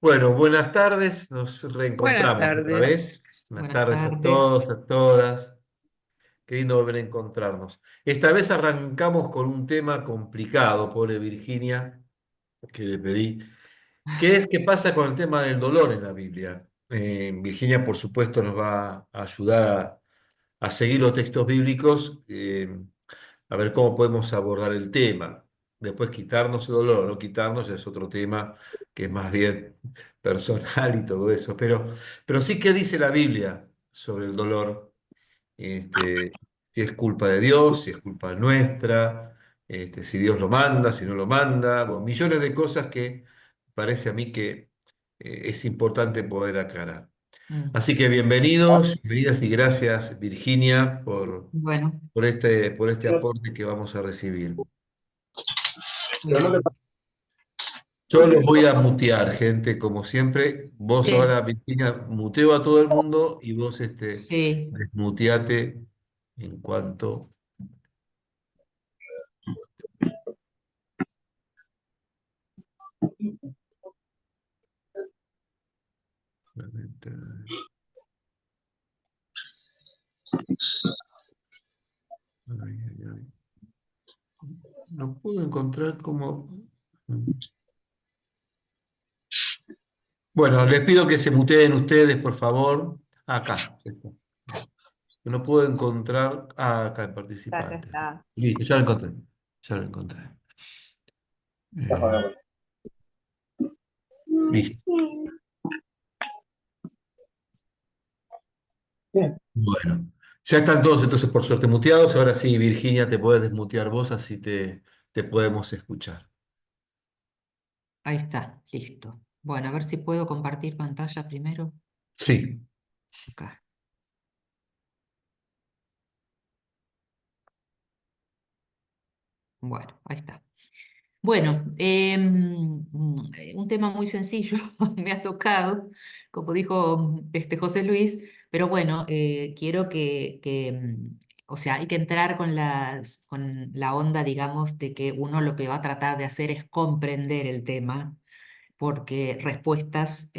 Bueno, buenas tardes, nos Buenas reencontramos otra tardes. vez. Buenas Buenas tardes a todos, tardes. a todas. Qué lindo volver a encontrarnos. Esta vez arrancamos con un tema complicado, pobre Virginia, que le pedí, que es qué pasa con el tema del dolor en la Biblia. Virginia, por supuesto, nos va a ayudar a seguir los textos bíblicos, a ver cómo podemos abordar el tema. Después quitarnos el dolor o no quitarnos ya es otro tema que es más bien personal y todo eso. Pero sí que dice la Biblia sobre el dolor, si es culpa de Dios, si es culpa nuestra, si Dios lo manda, si no lo manda, bueno, millones de cosas que parece a mí que es importante poder aclarar. Mm. Así que bienvenidos, bienvenidas y gracias, Virginia, Bueno, por este aporte que vamos a recibir. muy bien. Yo los voy a mutear, gente, como siempre. Vos Sí, ahora, Virginia, muteo a todo el mundo y vos sí, desmuteate en cuanto. Ay, ay, ay. No puedo encontrar cómo. Bueno, les pido que se muteen ustedes, por favor. Acá. No puedo encontrar. Acá el acá participante. está. Listo, ya lo encontré. Ya lo encontré. Eh, Listo. Bueno, ya están todos entonces por suerte muteados. Ahora sí, Virginia, te puedes desmutear vos, así te podemos escuchar. Ahí está, listo. Bueno, a ver si puedo compartir pantalla primero. Sí. Acá. Bueno, ahí está. Bueno, un tema muy sencillo me ha tocado, como dijo José Luis, pero bueno, quiero o sea, hay que entrar con con la onda, digamos, de que uno lo que va a tratar de hacer es comprender el tema, porque respuestas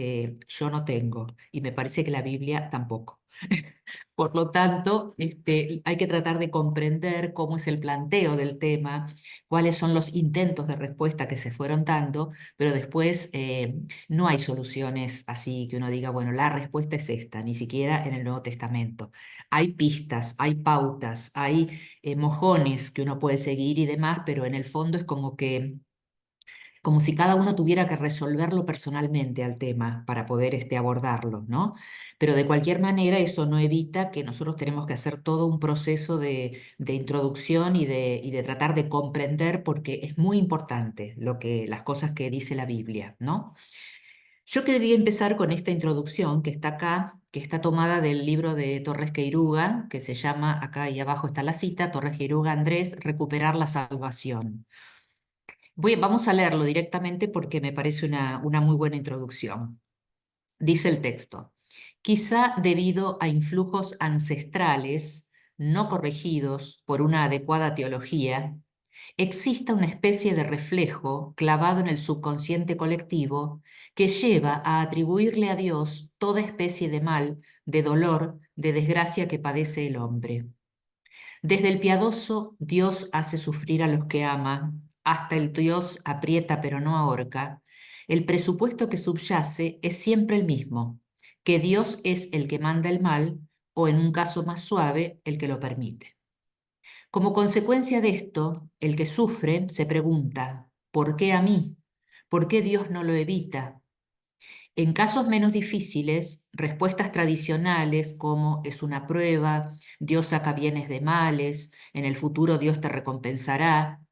yo no tengo y me parece que la Biblia tampoco. Por lo tanto, hay que tratar de comprender cómo es el planteo del tema, cuáles son los intentos de respuesta que se fueron dando, pero después no hay soluciones así que uno diga, bueno, la respuesta es esta, ni siquiera en el Nuevo Testamento. Hay pistas, hay pautas, hay mojones que uno puede seguir y demás, pero en el fondo es como si cada uno tuviera que resolverlo personalmente al tema para poder abordarlo, ¿no? Pero de cualquier manera eso no evita que nosotros tenemos que hacer todo un proceso de introducción y de tratar de comprender porque es muy importante las cosas que dice la Biblia, ¿no? Yo quería empezar con esta introducción que está acá, que está tomada del libro de Torres Queiruga, que se llama, acá y abajo está la cita, Torres Queiruga Andrés, Recuperar la salvación. Vamos a leerlo directamente porque me parece una muy buena introducción. Dice el texto, quizá debido a influjos ancestrales no corregidos por una adecuada teología, exista una especie de reflejo clavado en el subconsciente colectivo que lleva a atribuirle a Dios toda especie de mal, de dolor, de desgracia que padece el hombre. Desde el piadoso, Dios hace sufrir a los que ama, hasta el Dios aprieta pero no ahorca. El presupuesto que subyace es siempre el mismo, que Dios es el que manda el mal, o en un caso más suave, el que lo permite. Como consecuencia de esto, el que sufre se pregunta, ¿por qué a mí? ¿Por qué Dios no lo evita? En casos menos difíciles, respuestas tradicionales como es una prueba, Dios saca bienes de males, en el futuro Dios te recompensará,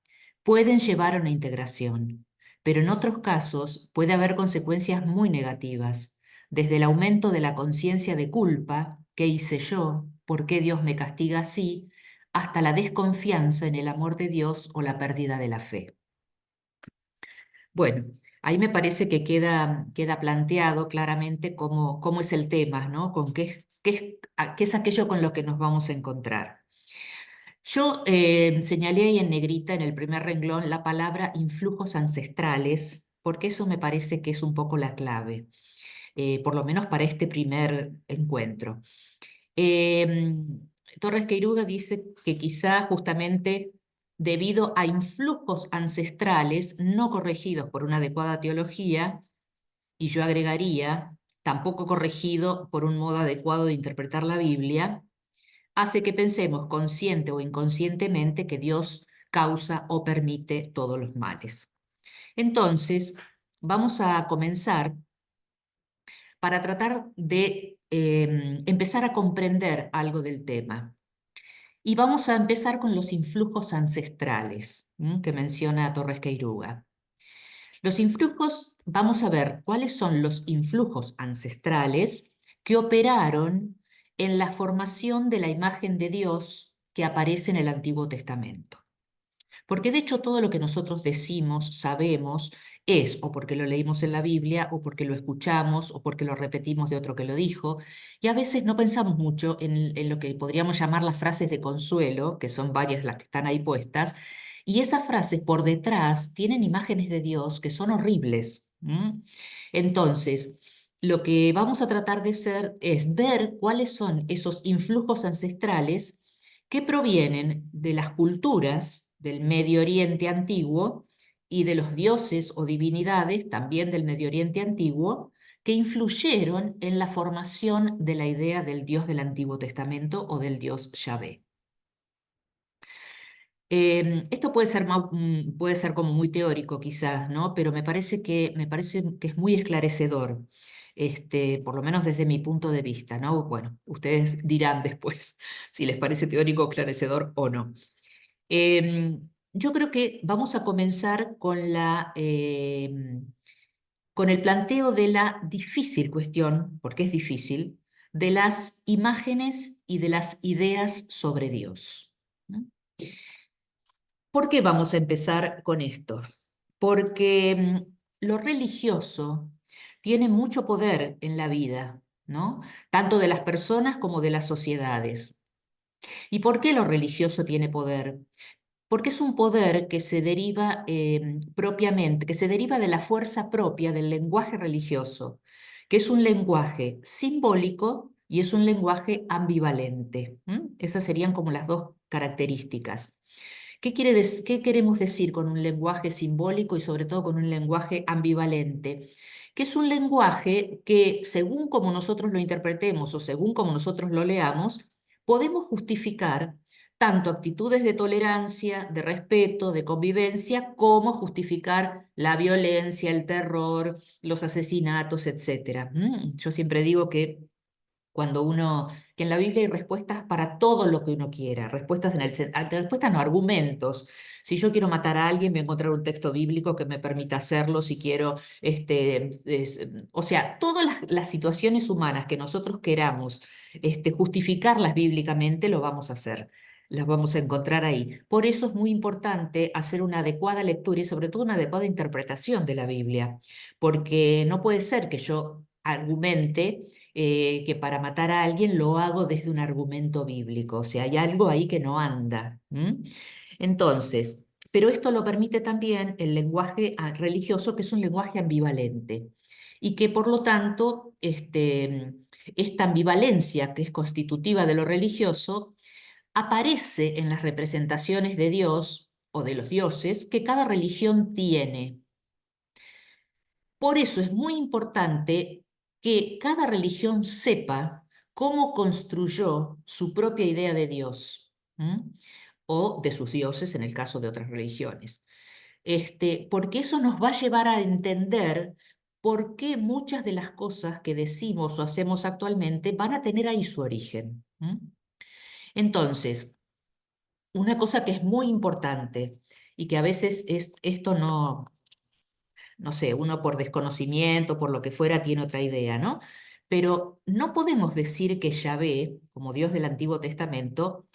pueden llevar a una integración. Pero en otros casos puede haber consecuencias muy negativas, desde el aumento de la conciencia de culpa, ¿qué hice yo? ¿Por qué Dios me castiga así? Hasta la desconfianza en el amor de Dios o la pérdida de la fe. Bueno, ahí me parece que queda planteado claramente cómo es el tema, ¿no? Con qué es aquello con lo que nos vamos a encontrar. Yo señalé ahí en negrita en el primer renglón la palabra influjos ancestrales, porque eso me parece que es un poco la clave, por lo menos para este primer encuentro. Torres Queiruga dice que quizá justamente debido a influjos ancestrales no corregidos por una adecuada teología, y yo agregaría, tampoco corregido por un modo adecuado de interpretar la Biblia, hace que pensemos consciente o inconscientemente que Dios causa o permite todos los males. Entonces, vamos a comenzar para tratar de empezar a comprender algo del tema. Y vamos a empezar con los influjos ancestrales, que menciona Torres Queiruga. Los influjos, vamos a ver cuáles son los influjos ancestrales que operaron en la formación de la imagen de Dios que aparece en el Antiguo Testamento. Porque de hecho todo lo que nosotros decimos, sabemos, es o porque lo leímos en la Biblia, o porque lo escuchamos, o porque lo repetimos de otro que lo dijo, y a veces no pensamos mucho en lo que podríamos llamar las frases de consuelo, que son varias las que están ahí puestas, y esas frases por detrás tienen imágenes de Dios que son horribles. Entonces, lo que vamos a tratar de hacer es ver cuáles son esos influjos ancestrales que provienen de las culturas del Medio Oriente antiguo y de los dioses o divinidades también del Medio Oriente antiguo que influyeron en la formación de la idea del Dios del Antiguo Testamento o del Dios Yahvé. Esto puede ser como muy teórico quizás, ¿no? Pero me parece que es muy esclarecedor, por lo menos desde mi punto de vista, ¿no? Bueno, ustedes dirán después si les parece teórico, esclarecedor o no. Yo creo que vamos a comenzar con el planteo de la difícil cuestión, porque es difícil, de las imágenes y de las ideas sobre Dios, ¿no? ¿Por qué vamos a empezar con esto? Porque lo religioso tiene mucho poder en la vida, ¿no? Tanto de las personas como de las sociedades. ¿Y por qué lo religioso tiene poder? Porque es un poder que se deriva propiamente, que se deriva de la fuerza propia del lenguaje religioso, que es un lenguaje simbólico y es un lenguaje ambivalente. Esas serían como las dos características. ¿Qué queremos decir con un lenguaje simbólico y sobre todo con un lenguaje ambivalente? Que es un lenguaje que, según como nosotros lo interpretemos o según como nosotros lo leamos, podemos justificar tanto actitudes de tolerancia, de respeto, de convivencia, como justificar la violencia, el terror, los asesinatos, etcétera. Yo siempre digo que que en la Biblia hay respuestas para todo lo que uno quiera, respuestas respuestas no, argumentos. Si yo quiero matar a alguien, voy a encontrar un texto bíblico que me permita hacerlo, si quiero, o sea, todas las situaciones humanas que nosotros queramos, justificarlas bíblicamente, lo vamos a hacer. Las vamos a encontrar ahí. Por eso es muy importante hacer una adecuada lectura y sobre todo una adecuada interpretación de la Biblia, porque no puede ser que yo argumente que para matar a alguien lo hago desde un argumento bíblico, o sea, hay algo ahí que no anda. Entonces, pero esto lo permite también el lenguaje religioso, que es un lenguaje ambivalente, y que por lo tanto, esta ambivalencia que es constitutiva de lo religioso, aparece en las representaciones de Dios o de los dioses que cada religión tiene. Por eso es muy importante que cada religión sepa cómo construyó su propia idea de Dios, o de sus dioses en el caso de otras religiones. Porque eso nos va a llevar a entender por qué muchas de las cosas que decimos o hacemos actualmente van a tener ahí su origen. Entonces, una cosa que es muy importante y que a veces esto no sé, uno por desconocimiento, por lo que fuera, tiene otra idea, ¿no? Pero no podemos decir que Yahvé, como Dios del Antiguo Testamento,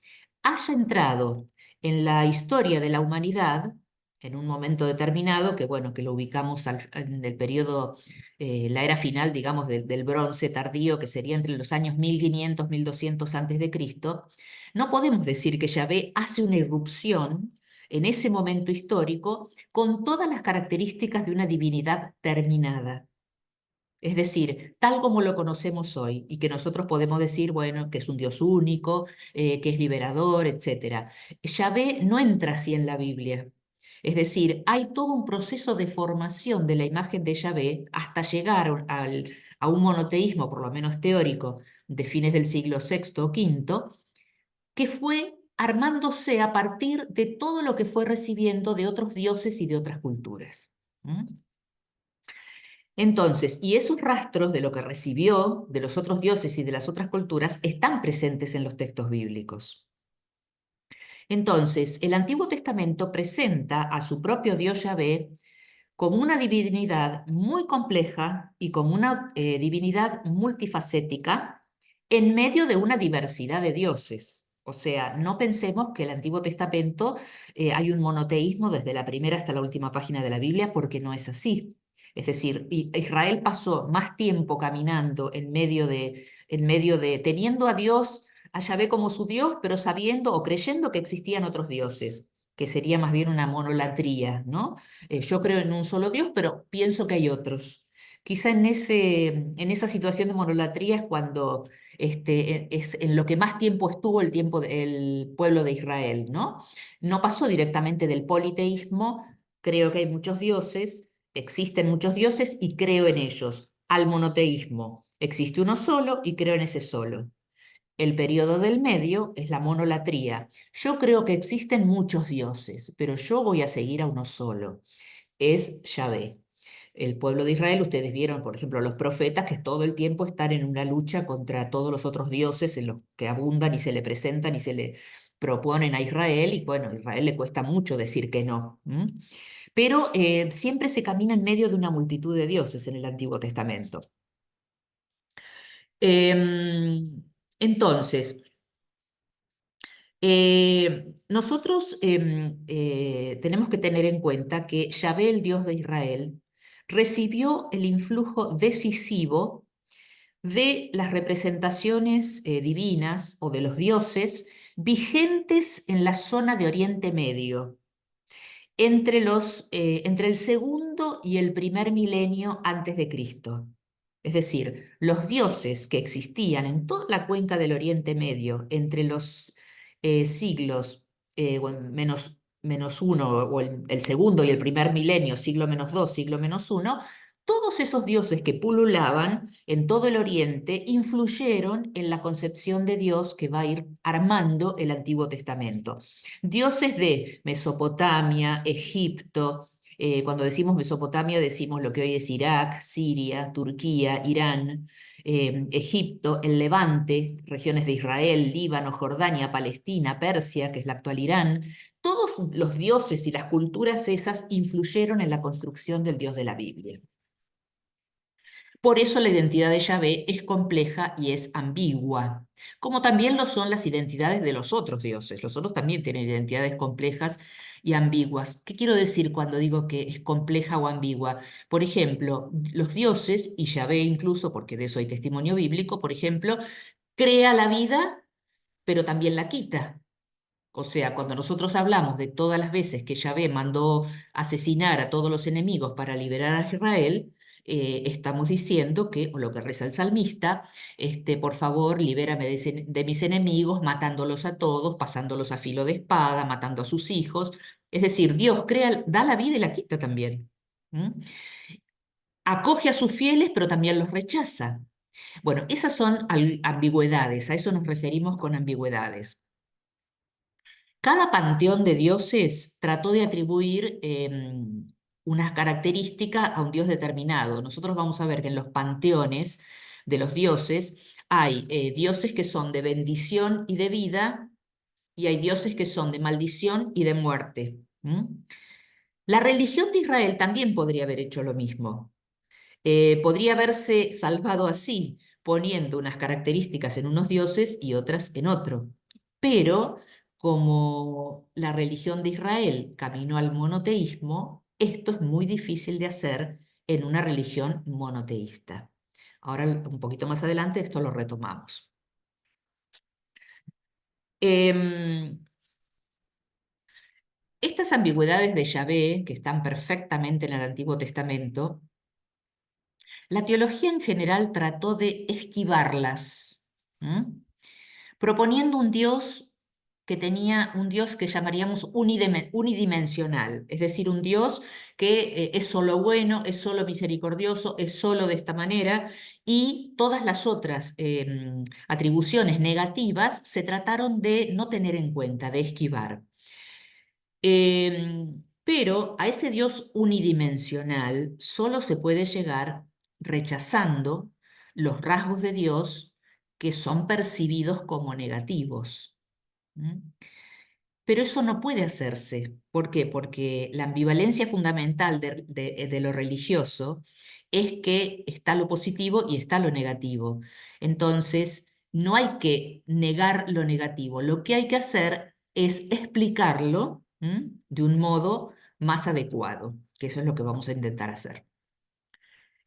haya entrado en la historia de la humanidad en un momento determinado, que bueno, que lo ubicamos en el periodo, la era final, digamos, del bronce tardío, que sería entre los años 1500, 1200 antes de Cristo. No podemos decir que Yahvé hace una irrupción en ese momento histórico con todas las características de una divinidad terminada. Es decir, tal como lo conocemos hoy y que nosotros podemos decir, bueno, que es un Dios único, que es liberador, etcétera. Yahvé no entra así en la Biblia. Es decir, hay todo un proceso de formación de la imagen de Yahvé hasta llegar a un monoteísmo, por lo menos teórico, de fines del siglo sexto o quinto, que fue armándose a partir de todo lo que fue recibiendo de otros dioses y de otras culturas. ¿Mm? Entonces, y esos rastros de lo que recibió de los otros dioses y de las otras culturas están presentes en los textos bíblicos. Entonces, el Antiguo Testamento presenta a su propio Dios Yahvé como una divinidad muy compleja y como una divinidad multifacética en medio de una diversidad de dioses. O sea, no pensemos que el Antiguo Testamento hay un monoteísmo desde la primera hasta la última página de la Biblia, porque no es así. Es decir, Israel pasó más tiempo caminando en medio de teniendo a Dios, a Yahvé como su Dios, pero sabiendo o creyendo que existían otros dioses, que sería más bien una monolatría, ¿no? Yo creo en un solo Dios, pero pienso que hay otros. Quizá en esa situación de monolatría es cuando es en lo que más tiempo estuvo el pueblo de Israel, ¿no? No pasó directamente del politeísmo, creo que hay muchos dioses, existen muchos dioses y creo en ellos, al monoteísmo. Existe uno solo y creo en ese solo. El periodo del medio es la monolatría. Yo creo que existen muchos dioses, pero yo voy a seguir a uno solo. Es Yahvé. El pueblo de Israel, ustedes vieron, por ejemplo, los profetas que todo el tiempo están en una lucha contra todos los otros dioses en los que abundan y se le presentan y se le proponen a Israel, y bueno, a Israel le cuesta mucho decir que no. Pero siempre se camina en medio de una multitud de dioses en el Antiguo Testamento. Entonces, nosotros tenemos que tener en cuenta que Yahvé, el Dios de Israel, recibió el influjo decisivo de las representaciones divinas o de los dioses vigentes en la zona de Oriente Medio entre el segundo y el primer milenio antes de Cristo. Es decir, los dioses que existían en toda la cuenca del Oriente Medio entre los siglos bueno, menos uno, o el segundo y el primer milenio, siglo menos dos, siglo menos uno, todos esos dioses que pululaban en todo el Oriente influyeron en la concepción de Dios que va a ir armando el Antiguo Testamento. Dioses de Mesopotamia, Egipto. Cuando decimos Mesopotamia decimos lo que hoy es Irak, Siria, Turquía, Irán, Egipto, el Levante, regiones de Israel, Líbano, Jordania, Palestina, Persia, que es la actual Irán. Todos los dioses y las culturas esas influyeron en la construcción del Dios de la Biblia. Por eso la identidad de Yahvé es compleja y es ambigua, como también lo son las identidades de los otros dioses. Los otros también tienen identidades complejas y ambiguas. ¿Qué quiero decir cuando digo que es compleja o ambigua? Por ejemplo, los dioses, y Yahvé incluso, porque de eso hay testimonio bíblico, por ejemplo, crea la vida, pero también la quita. O sea, cuando nosotros hablamos de todas las veces que Yahvé mandó asesinar a todos los enemigos para liberar a Israel, estamos diciendo que, o lo que reza el salmista, por favor, libérame de mis enemigos, matándolos a todos, pasándolos a filo de espada, matando a sus hijos. Es decir, Dios crea, da la vida y la quita también. ¿Mm? Acoge a sus fieles, pero también los rechaza. Bueno, esas son ambigüedades, a eso nos referimos con ambigüedades. Cada panteón de dioses trató de atribuir unas características a un dios determinado. Nosotros vamos a ver que en los panteones de los dioses hay dioses que son de bendición y de vida, y hay dioses que son de maldición y de muerte. La religión de Israel también podría haber hecho lo mismo. Podría haberse salvado así, poniendo unas características en unos dioses y otras en otro. Pero como la religión de Israel caminó al monoteísmo, esto es muy difícil de hacer en una religión monoteísta. Ahora, un poquito más adelante, esto lo retomamos. Em, Estas ambigüedades de Yahvé, que están perfectamente en el Antiguo Testamento, la teología en general trató de esquivarlas, ¿m? Proponiendo un Dios que tenía un Dios que llamaríamos unidimensional, es decir, un Dios que es solo bueno, es solo misericordioso, es solo de esta manera, y todas las otras atribuciones negativas se trataron de no tener en cuenta, de esquivar. Pero a ese Dios unidimensional solo se puede llegar rechazando los rasgos de Dios que son percibidos como negativos. ¿Mm? Pero eso no puede hacerse. ¿Por qué? Porque la ambivalencia fundamental de lo religioso es que está lo positivo y está lo negativo. Entonces, no hay que negar lo negativo. Lo que hay que hacer es explicarlo, de un modo más adecuado, que eso es lo que vamos a intentar hacer.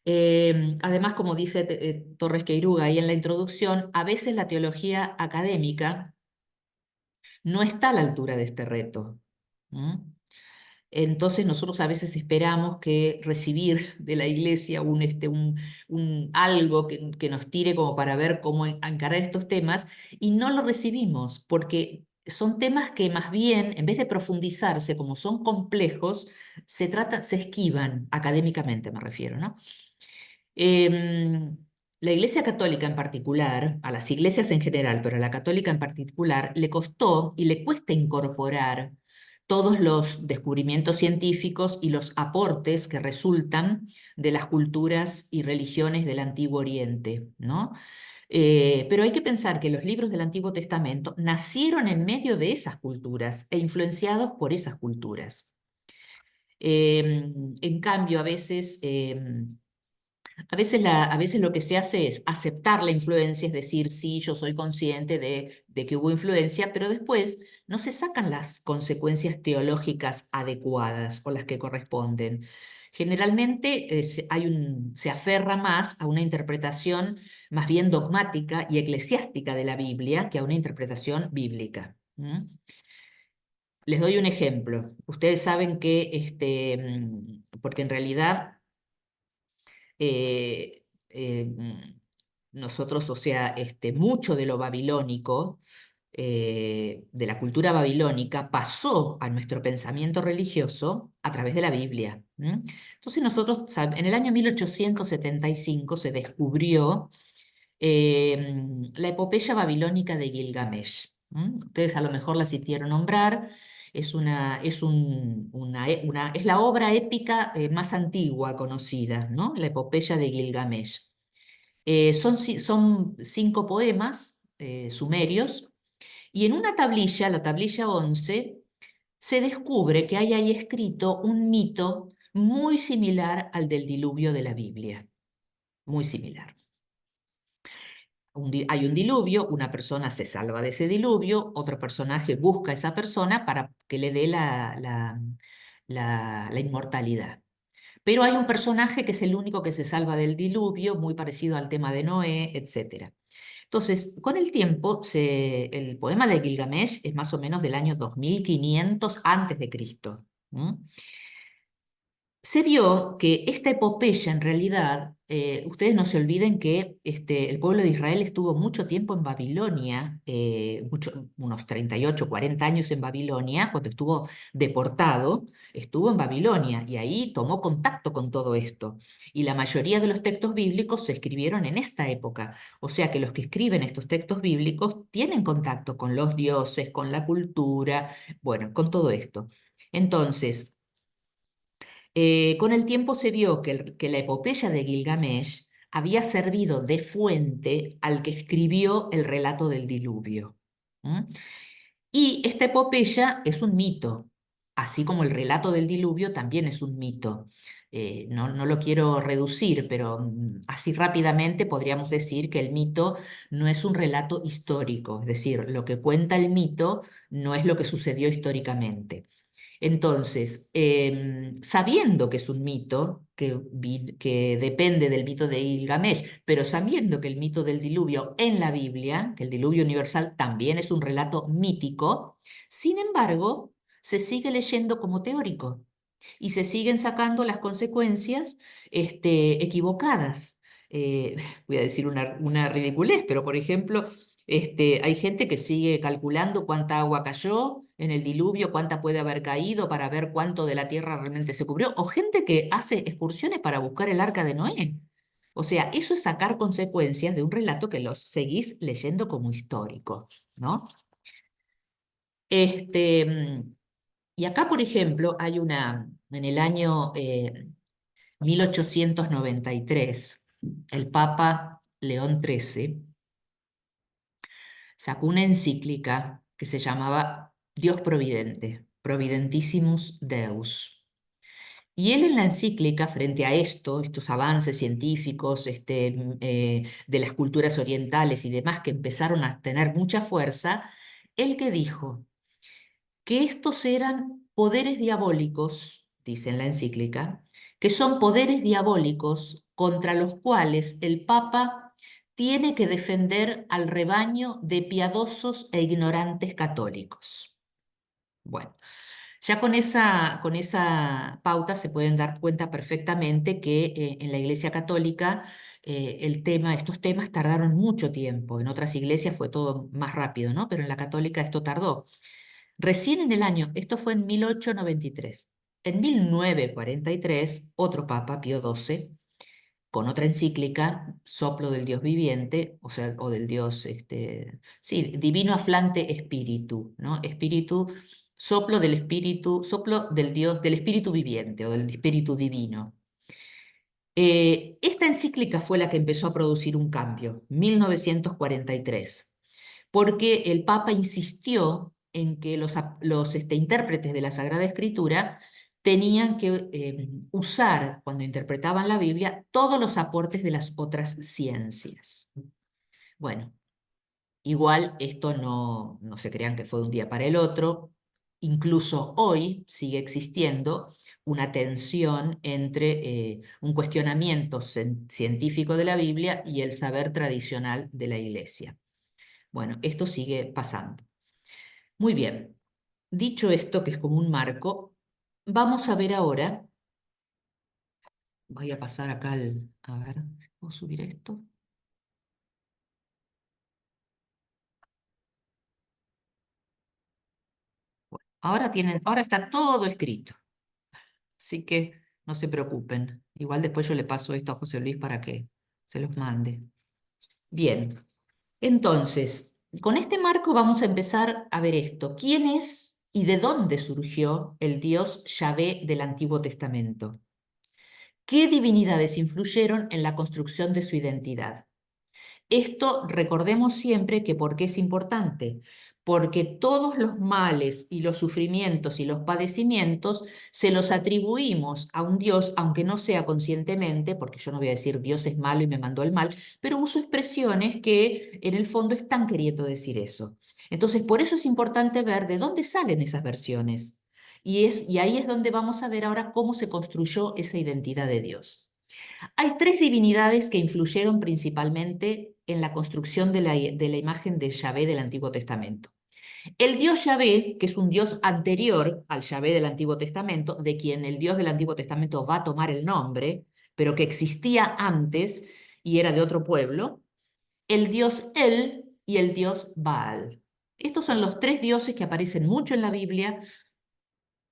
Además, como dice Torres Queiruga ahí en la introducción, a veces la teología académica no está a la altura de este reto. ¿Mm? Entonces nosotros a veces esperamos que recibir de la iglesia algo que nos tire como para ver cómo encarar estos temas y no lo recibimos porque son temas que más bien, en vez de profundizarse, como son complejos, se esquivan académicamente, me refiero, ¿no? Em, la Iglesia Católica en particular, a las iglesias en general, pero a la católica en particular, le costó y le cuesta incorporar todos los descubrimientos científicos y los aportes que resultan de las culturas y religiones del Antiguo Oriente, ¿no? Pero hay que pensar que los libros del Antiguo Testamento nacieron en medio de esas culturas e influenciados por esas culturas. En cambio, a veces lo que se hace es aceptar la influencia, es decir, sí, yo soy consciente de que hubo influencia, pero después no se sacan las consecuencias teológicas adecuadas o las que corresponden. Generalmente se aferra más a una interpretación más bien dogmática y eclesiástica de la Biblia que a una interpretación bíblica. ¿Mm? Les doy un ejemplo. Ustedes saben que, porque en realidad eh, nosotros, o sea, mucho de lo babilónico, de la cultura babilónica, pasó a nuestro pensamiento religioso a través de la Biblia. Entonces nosotros, en el año 1875 se descubrió la epopeya babilónica de Gilgamesh. Ustedes a lo mejor la sintieron nombrar. Es la obra épica más antigua conocida, ¿no? La epopeya de Gilgamesh. Son 5 poemas sumerios y en una tablilla, la tablilla 11, se descubre que hay ahí escrito un mito muy similar al del diluvio de la Biblia, muy similar. Hay un diluvio, una persona se salva de ese diluvio, otro personaje busca a esa persona para que le dé la inmortalidad. Pero hay un personaje que es el único que se salva del diluvio, muy parecido al tema de Noé, etc. Entonces, con el tiempo, el poema de Gilgamesh es más o menos del año 2500 antes de Cristo. Se vio que esta epopeya en realidad, ustedes no se olviden que el pueblo de Israel estuvo mucho tiempo en Babilonia, unos 38, 40 años en Babilonia, cuando estuvo deportado, estuvo en Babilonia y ahí tomó contacto con todo esto. Y la mayoría de los textos bíblicos se escribieron en esta época. O sea que los que escriben estos textos bíblicos tienen contacto con los dioses, con la cultura, bueno, con todo esto. Entonces, con el tiempo se vio que la epopeya de Gilgamesh había servido de fuente al que escribió el relato del diluvio. ¿Mm? Y esta epopeya es un mito, así como el relato del diluvio también es un mito. No lo quiero reducir, pero así rápidamente podríamos decir que el mito no es un relato histórico, es decir, lo que cuenta el mito no es lo que sucedió históricamente. Entonces, sabiendo que es un mito, que depende del mito de Gilgamesh, pero sabiendo que el mito del diluvio en la Biblia, que el diluvio universal también es un relato mítico, sin embargo, se sigue leyendo como teórico y se siguen sacando las consecuencias equivocadas. Eh, Voy a decir una ridiculez, pero por ejemplo, hay gente que sigue calculando cuánta agua cayó en el diluvio, cuánta puede haber caído para ver cuánto de la tierra realmente se cubrió, o gente que hace excursiones para buscar el arca de Noé. O sea, eso es sacar consecuencias de un relato que los seguís leyendo como histórico, ¿no? Este, mm, y acá, por ejemplo, hay en el año 1893, el Papa León XIII sacó una encíclica que se llamaba Dios Providente, Providentissimus Deus. Y él en la encíclica, frente a estos avances científicos de las culturas orientales y demás que empezaron a tener mucha fuerza, él que dijo que estos eran poderes diabólicos, dice en la encíclica, que son poderes diabólicos contra los cuales el Papa tiene que defender al rebaño de piadosos e ignorantes católicos. Bueno, ya con esa pauta se pueden dar cuenta perfectamente que en la Iglesia Católica estos temas tardaron mucho tiempo. En otras iglesias fue todo más rápido, ¿no? Pero en la católica esto tardó. Recién en el año, esto fue en 1893. En 1943, otro papa, Pío XII, con otra encíclica, Soplo del Dios viviente, o sea, o del Dios, sí, Divino Aflante Espíritu, ¿no? Espíritu, soplo del Dios, del Espíritu viviente o del Espíritu divino. Esta encíclica fue la que empezó a producir un cambio, 1943, porque el Papa insistió en que los intérpretes de la Sagrada Escritura tenían que usar, cuando interpretaban la Biblia, todos los aportes de las otras ciencias. Bueno, igual esto no se crean que fue de un día para el otro. Incluso hoy sigue existiendo una tensión entre un cuestionamiento científico de la Biblia y el saber tradicional de la Iglesia. Bueno, esto sigue pasando. Muy bien, dicho esto, que es como un marco, vamos a ver ahora, voy a pasar acá a ver, ¿puedo subir esto? Ahora está todo escrito, así que no se preocupen. Igual después yo le paso esto a José Luis para que se los mande. Bien, entonces, con este marco vamos a empezar a ver esto. ¿Quién es y de dónde surgió el Dios Yahvé del Antiguo Testamento? ¿Qué divinidades influyeron en la construcción de su identidad? Esto recordemos siempre que ¿por qué es importante? Porque todos los males y los sufrimientos y los padecimientos se los atribuimos a un Dios, aunque no sea conscientemente, porque yo no voy a decir Dios es malo y me mandó el mal, pero uso expresiones que en el fondo están queriendo decir eso. Entonces, por eso es importante ver de dónde salen esas versiones. Y ahí es donde vamos a ver ahora cómo se construyó esa identidad de Dios. Hay tres divinidades que influyeron principalmente en la construcción de la imagen de Yahvé del Antiguo Testamento. El dios Yahvé, que es un dios anterior al Yahvé del Antiguo Testamento, de quien el dios del Antiguo Testamento va a tomar el nombre, pero que existía antes y era de otro pueblo, el dios El y el dios Baal. Estos son los tres dioses que aparecen mucho en la Biblia.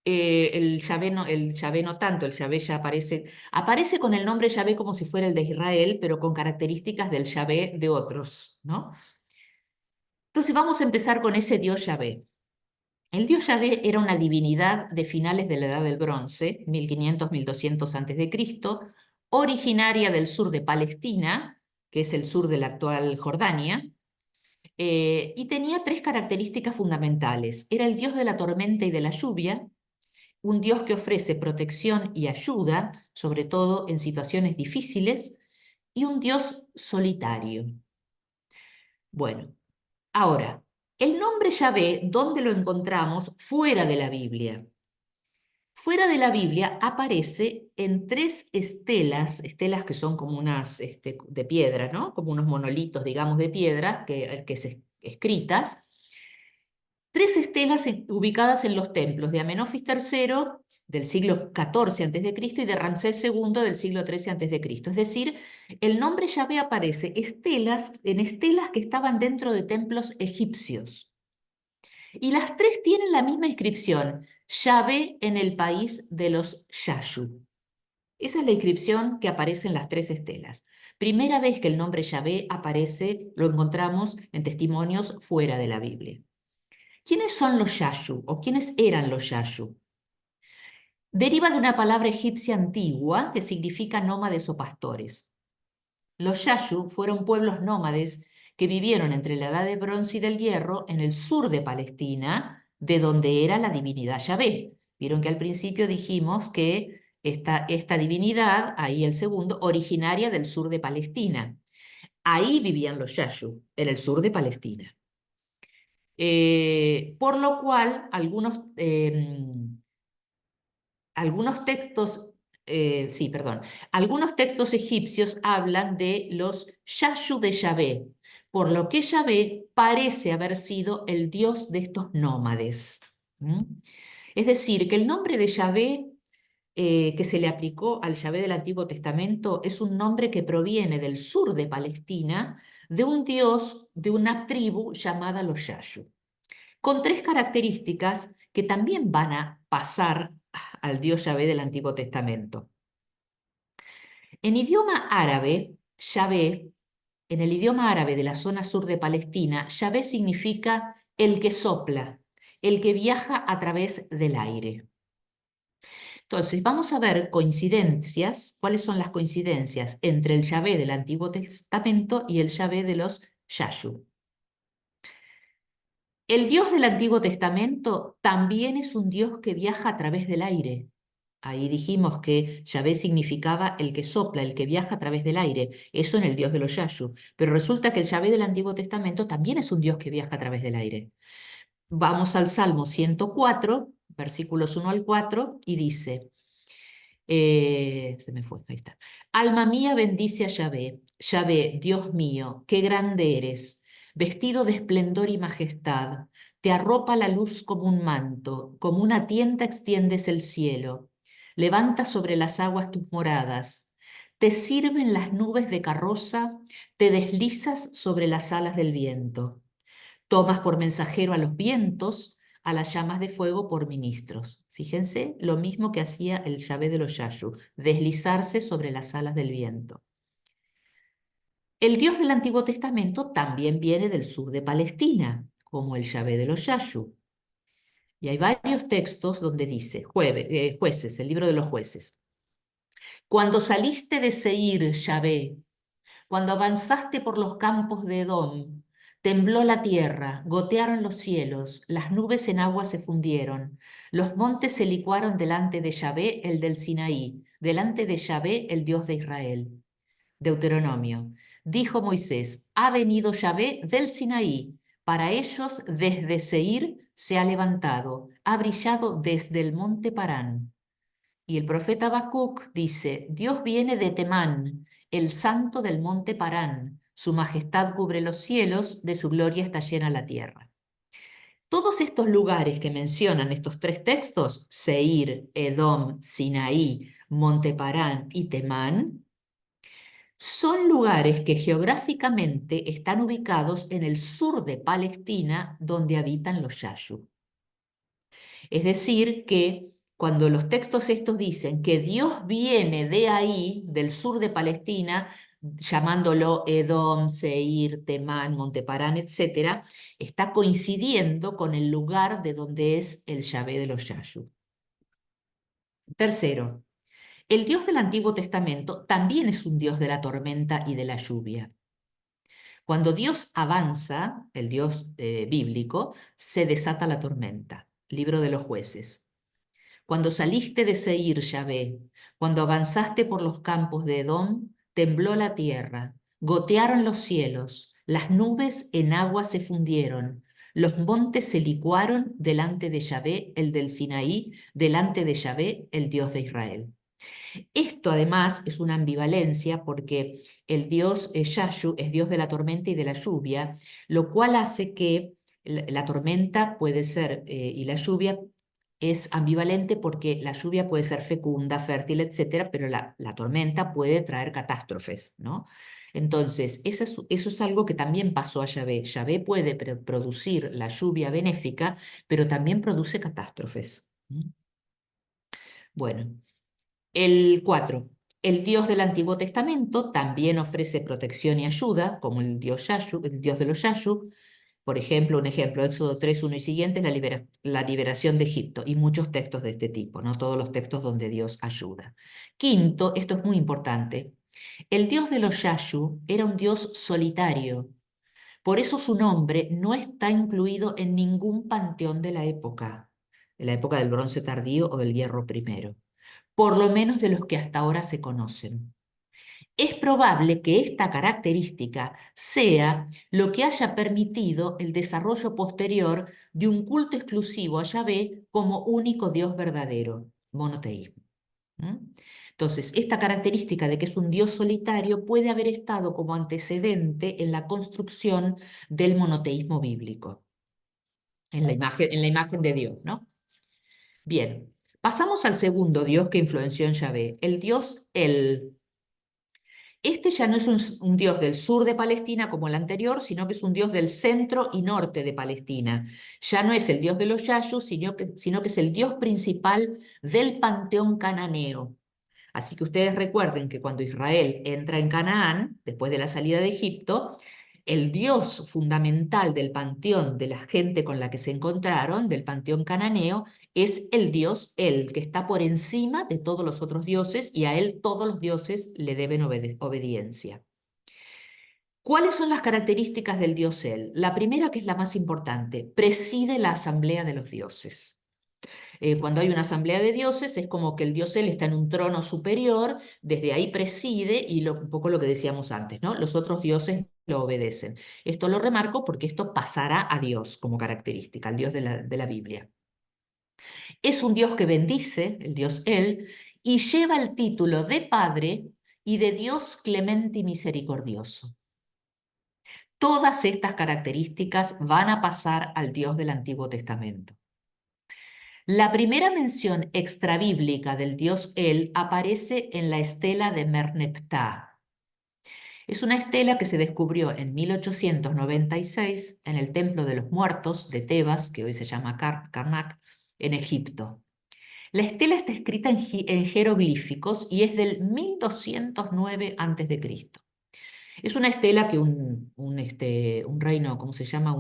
El Yahvé no tanto, el Yahvé ya aparece con el nombre Yahvé como si fuera el de Israel, pero con características del Yahvé de otros, ¿no? Entonces vamos a empezar con ese dios Yahvé. El dios Yahvé era una divinidad de finales de la Edad del Bronce, 1500-1200 a.C., originaria del sur de Palestina, que es el sur de la actual Jordania, y tenía tres características fundamentales. Era el dios de la tormenta y de la lluvia, un Dios que ofrece protección y ayuda, sobre todo en situaciones difíciles, y un Dios solitario. Bueno, ahora, el nombre Yahvé, ¿dónde lo encontramos fuera de la Biblia? Fuera de la Biblia aparece en tres estelas que son como unas de piedra, ¿no? Como unos monolitos, digamos, de piedra escritas, Tres estelas ubicadas en los templos de Amenofis III del siglo XIV a.C. y de Ramsés II del siglo XIII a.C. Es decir, el nombre Yahvé aparece en estelas que estaban dentro de templos egipcios. Y las tres tienen la misma inscripción, Yahvé en el país de los Yashu. Esa es la inscripción que aparece en las tres estelas. Primera vez que el nombre Yahvé aparece, lo encontramos en testimonios fuera de la Biblia. ¿Quiénes son los Yashu o quiénes eran los Yashu? Deriva de una palabra egipcia antigua que significa nómades o pastores. Los Yashu fueron pueblos nómades que vivieron entre la Edad de Bronce y del Hierro en el sur de Palestina, de donde era la divinidad Yahvé. Vieron que al principio dijimos que esta divinidad, ahí el segundo, originaria del sur de Palestina. Ahí vivían los Yashu, en el sur de Palestina. Por lo cual, algunos textos, sí, perdón, algunos textos egipcios hablan de los Yashu de Yahvé, por lo que Yahvé parece haber sido el dios de estos nómades. ¿Mm? Es decir, que el nombre de Yahvé que se le aplicó al Yahvé del Antiguo Testamento es un nombre que proviene del sur de Palestina, de un dios de una tribu llamada los Yashu, con tres características que también van a pasar al dios Yahvé del Antiguo Testamento. En idioma árabe, Yahvé, en el idioma árabe de la zona sur de Palestina, Yahvé significa el que sopla, el que viaja a través del aire. Entonces, vamos a ver coincidencias, cuáles son las coincidencias entre el Yahvé del Antiguo Testamento y el Yahvé de los Yashu. El Dios del Antiguo Testamento también es un Dios que viaja a través del aire. Ahí dijimos que Yahvé significaba el que sopla, el que viaja a través del aire. Eso en el Dios de los Yashu. Pero resulta que el Yahvé del Antiguo Testamento también es un Dios que viaja a través del aire. Vamos al Salmo 104, versículos 1 al 4, y dice... se me fue, ahí está. Alma mía, bendice a Yahvé. Yahvé, Dios mío, qué grande eres. Vestido de esplendor y majestad, te arropa la luz como un manto, como una tienda extiendes el cielo. Levantas sobre las aguas tus moradas. Te sirven las nubes de carroza, te deslizas sobre las alas del viento. Tomas por mensajero a los vientos, a las llamas de fuego por ministros. Fíjense, lo mismo que hacía el Yahvé de los Yashu, deslizarse sobre las alas del viento. El Dios del Antiguo Testamento también viene del sur de Palestina, como el Yahvé de los Yashu. Y hay varios textos donde dice, jueces, el libro de los jueces. Cuando saliste de Seir, Yahvé, cuando avanzaste por los campos de Edom, tembló la tierra, gotearon los cielos, las nubes en agua se fundieron, los montes se licuaron delante de Yahvé, el del Sinaí, delante de Yahvé, el Dios de Israel. Deuteronomio. Dijo Moisés, ha venido Yahvé del Sinaí, para ellos desde Seir se ha levantado, ha brillado desde el monte Parán. Y el profeta Habacuc dice, Dios viene de Temán, el santo del monte Parán, su majestad cubre los cielos, de su gloria está llena la tierra. Todos estos lugares que mencionan estos tres textos, Seir, Edom, Sinaí, Monte Parán y Temán, son lugares que geográficamente están ubicados en el sur de Palestina, donde habitan los Yashu. Es decir, que cuando los textos estos dicen que Dios viene de ahí, del sur de Palestina, llamándolo Edom, Seir, Temán, Monteparán, etc., está coincidiendo con el lugar de donde es el Yahvé de los Yashu. Tercero, el Dios del Antiguo Testamento también es un Dios de la tormenta y de la lluvia. Cuando Dios avanza, el Dios bíblico, se desata la tormenta. Libro de los Jueces. Cuando saliste de Seir, Yahvé, cuando avanzaste por los campos de Edom, tembló la tierra, gotearon los cielos, las nubes en agua se fundieron, los montes se licuaron delante de Yahvé, el del Sinaí, delante de Yahvé, el Dios de Israel. Esto además es una ambivalencia porque el dios Yashu es dios de la tormenta y de la lluvia, lo cual hace que La tormenta puede ser, y la lluvia es ambivalente porque la lluvia puede ser fecunda, fértil, etcétera, pero la tormenta puede traer catástrofes, ¿no? Entonces, eso es algo que también pasó a Yahvé. Yahvé puede producir la lluvia benéfica, pero también produce catástrofes. Bueno, el 4. El Dios del Antiguo Testamento también ofrece protección y ayuda, como el Dios Yashu, el Dios de los Yashu. Por ejemplo, un ejemplo, Éxodo 3, 1 y siguientes, la liberación de Egipto y muchos textos de este tipo, no todos los textos donde Dios ayuda. Quinto, esto es muy importante, el Dios de los Yashu era un Dios solitario, por eso su nombre no está incluido en ningún panteón de la época del Bronce Tardío o del Hierro Primero, por lo menos de los que hasta ahora se conocen. Es probable que esta característica sea lo que haya permitido el desarrollo posterior de un culto exclusivo a Yahvé como único Dios verdadero, monoteísmo. ¿Mm? Entonces, esta característica de que es un Dios solitario puede haber estado como antecedente en la construcción del monoteísmo bíblico, en la imagen de Dios, ¿no? Bien, pasamos al segundo Dios que influenció en Yahvé, el Dios El. Este ya no es un dios del sur de Palestina como el anterior, sino que es un dios del centro y norte de Palestina. Ya no es el dios de los Yayus, sino que es el dios principal del panteón cananeo. Así que ustedes recuerden que cuando Israel entra en Canaán, después de la salida de Egipto, el dios fundamental del panteón de la gente con la que se encontraron, del panteón cananeo, es el dios El, que está por encima de todos los otros dioses y a él todos los dioses le deben obediencia. ¿Cuáles son las características del dios El? La primera, que es la más importante, preside la asamblea de los dioses. Cuando hay una asamblea de dioses, es como que el dios él está en un trono superior, desde ahí preside y un poco lo que decíamos antes, ¿no? Los otros dioses lo obedecen. Esto lo remarco porque esto pasará a Dios como característica, al Dios de la Biblia. Es un Dios que bendice, el Dios Él, y lleva el título de Padre y de Dios clemente y misericordioso. Todas estas características van a pasar al Dios del Antiguo Testamento. La primera mención extrabíblica del dios El aparece en la estela de Merneptah. Es una estela que se descubrió en 1896 en el Templo de los Muertos de Tebas, que hoy se llama Karnak, en Egipto. La estela está escrita en jeroglíficos y es del 1209 a.C. Es una estela que un reino, ¿cómo se llama?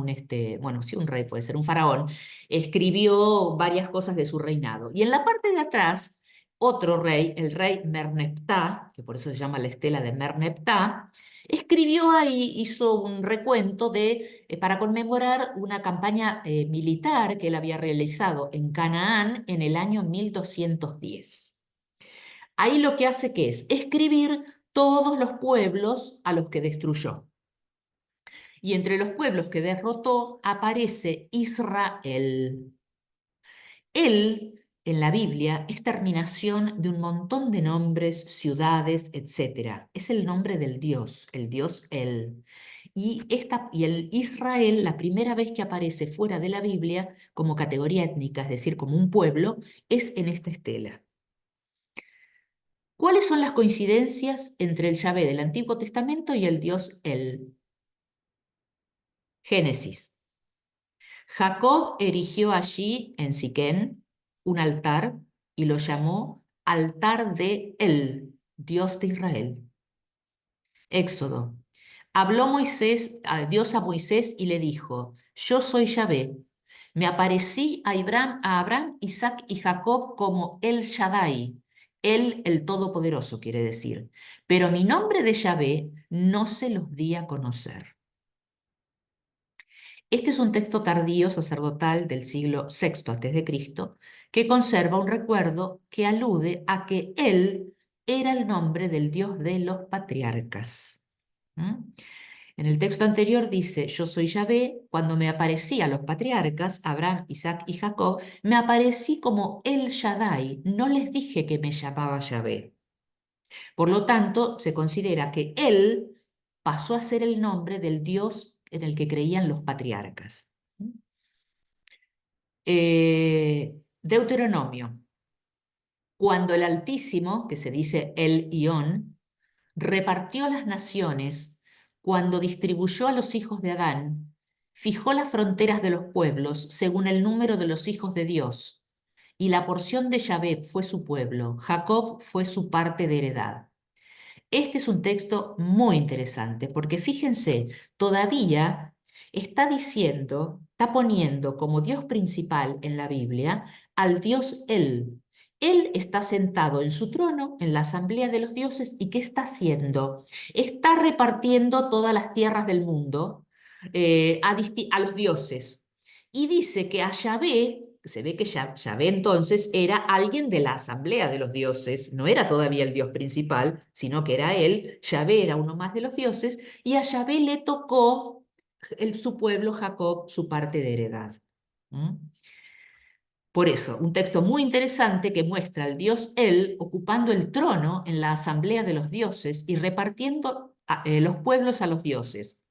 Bueno, sí, un rey puede ser, un faraón, escribió varias cosas de su reinado. Y en la parte de atrás, otro rey, el rey Merneptah, que por eso se llama la estela de Merneptah, escribió ahí, hizo un recuento para conmemorar una campaña militar que él había realizado en Canaán en el año 1210. Ahí lo que hace que es escribir todos los pueblos a los que destruyó. Y entre los pueblos que derrotó aparece Israel. Él, en la Biblia, es terminación de un montón de nombres, ciudades, etc. Es el nombre del Dios, el Dios Él. Y el Israel, la primera vez que aparece fuera de la Biblia como categoría étnica, es decir, como un pueblo, es en esta estela. ¿Cuáles son las coincidencias entre el Yahvé del Antiguo Testamento y el Dios El? Génesis. Jacob erigió allí, en Siquén, un altar y lo llamó altar de El, Dios de Israel. Éxodo. Habló Dios a Moisés y le dijo, yo soy Yahvé. Me aparecí a Abraham, Isaac y Jacob como El Shaddai, el Todopoderoso quiere decir. Pero mi nombre de Yahvé no se los di a conocer. Este es un texto tardío sacerdotal del siglo VI a.C. que conserva un recuerdo que alude a que él era el nombre del Dios de los patriarcas. ¿Mm? En el texto anterior dice, yo soy Yahvé, cuando me aparecí a los patriarcas, Abraham, Isaac y Jacob, me aparecí como El Shaddai, no les dije que me llamaba Yahvé. Por lo tanto, se considera que él pasó a ser el nombre del Dios en el que creían los patriarcas. Deuteronomio. Cuando el Altísimo, que se dice el Ión, repartió las naciones, cuando distribuyó a los hijos de Adán, fijó las fronteras de los pueblos según el número de los hijos de Dios, y la porción de Yahvé fue su pueblo, Jacob fue su parte de heredad. Este es un texto muy interesante porque fíjense, todavía está diciendo, está poniendo como Dios principal en la Biblia al Dios Él. Él está sentado en su trono, en la asamblea de los dioses, ¿y qué está haciendo? Está repartiendo todas las tierras del mundo a los dioses. Y dice que a Yahvé, se ve que Yahvé entonces era alguien de la asamblea de los dioses, no era todavía el dios principal, sino que era él, Yahvé era uno más de los dioses, y a Yahvé le tocó su pueblo Jacob, su parte de heredad. ¿Mm? Por eso, un texto muy interesante que muestra al dios él ocupando el trono en la asamblea de los dioses y repartiendo los pueblos a los dioses.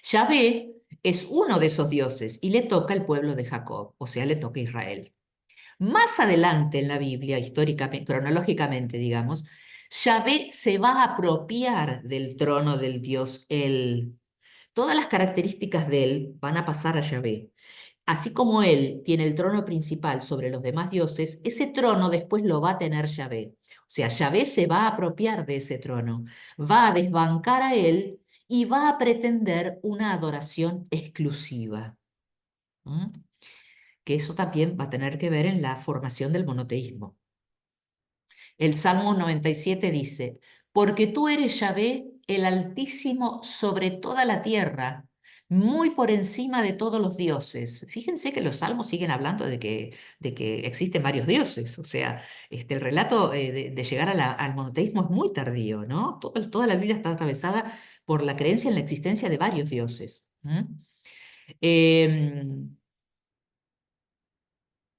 Yahvé es uno de esos dioses y le toca el pueblo de Jacob, o sea, le toca a Israel. Más adelante en la Biblia, históricamente, cronológicamente, digamos, Yahvé se va a apropiar del trono del dios él. Todas las características de él van a pasar a Yahvé. Así como él tiene el trono principal sobre los demás dioses, ese trono después lo va a tener Yahvé. O sea, Yahvé se va a apropiar de ese trono, va a desbancar a él y va a pretender una adoración exclusiva. ¿Mm? Que eso también va a tener que ver en la formación del monoteísmo. El Salmo 97 dice, porque tú eres Yahvé, el Altísimo sobre toda la tierra, muy por encima de todos los dioses. Fíjense que los salmos siguen hablando de que existen varios dioses, o sea, el relato de llegar al monoteísmo es muy tardío, ¿no? Toda la Biblia está atravesada por la creencia en la existencia de varios dioses. ¿Mm? Em,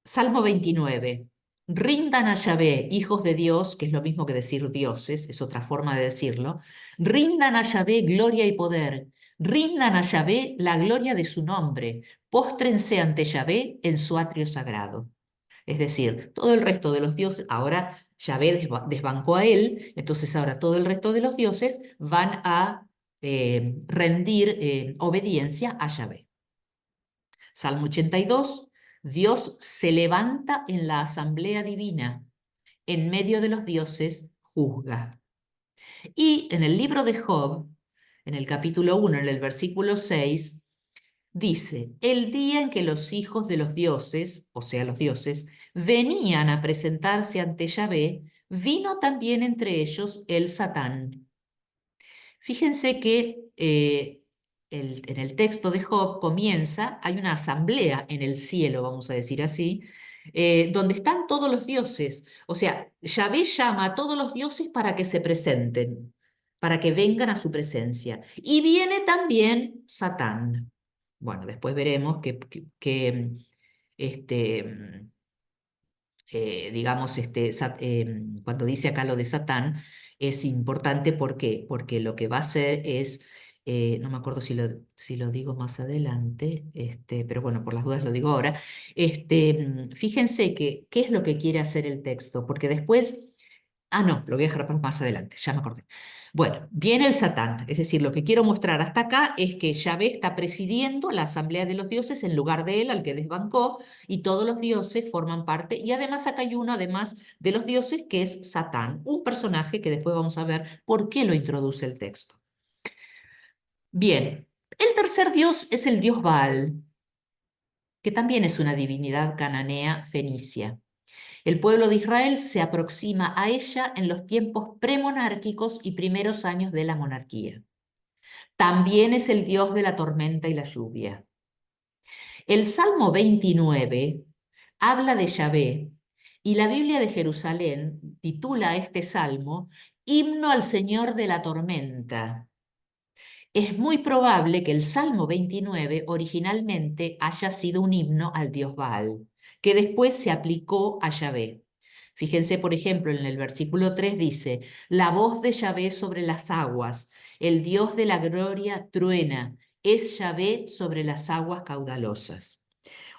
Salmo 29. Rindan a Yahvé, hijos de Dios, que es lo mismo que decir dioses, es otra forma de decirlo. Rindan a Yahvé gloria y poder. Rindan a Yahvé la gloria de su nombre. Póstrense ante Yahvé en su atrio sagrado. Es decir, todo el resto de los dioses, ahora Yahvé desbancó a él, entonces ahora todo el resto de los dioses van a rendir obediencia a Yahvé. Salmo 82, Dios se levanta en la asamblea divina, en medio de los dioses juzga. Y en el libro de Job, en el capítulo 1, en el versículo 6, dice, el día en que los hijos de los dioses, o sea, los dioses, venían a presentarse ante Yahvé, vino también entre ellos el Satán. Fíjense que en el texto de Job comienza, hay una asamblea en el cielo, vamos a decir así, donde están todos los dioses. O sea, Yahvé llama a todos los dioses para que se presenten, para que vengan a su presencia. Y viene también Satán. Bueno, después veremos este, digamos, cuando dice acá lo de Satán, es importante. ¿Por qué? Porque lo que va a hacer es, no me acuerdo si lo digo más adelante, pero bueno, por las dudas lo digo ahora. Fíjense que, ¿qué es lo que quiere hacer el texto? Porque después, no, lo voy a dejar para más adelante, ya me acordé. Bueno, viene el Satán, es decir, lo que quiero mostrar hasta acá es que Yahvé está presidiendo la asamblea de los dioses en lugar de él, al que desbancó, y todos los dioses forman parte, y además acá hay uno, además de los dioses, que es Satán, un personaje que después vamos a ver por qué lo introduce el texto. Bien, el tercer dios es el dios Baal, que también es una divinidad cananea fenicia. El pueblo de Israel se aproxima a ella en los tiempos premonárquicos y primeros años de la monarquía. También es el dios de la tormenta y la lluvia. El Salmo 29 habla de Yahvé y la Biblia de Jerusalén titula a este salmo Himno al Señor de la tormenta. Es muy probable que el Salmo 29 originalmente haya sido un himno al dios Baal, que después se aplicó a Yahvé. Fíjense, por ejemplo, en el versículo 3 dice, la voz de Yahvé sobre las aguas, el Dios de la gloria truena, es Yahvé sobre las aguas caudalosas.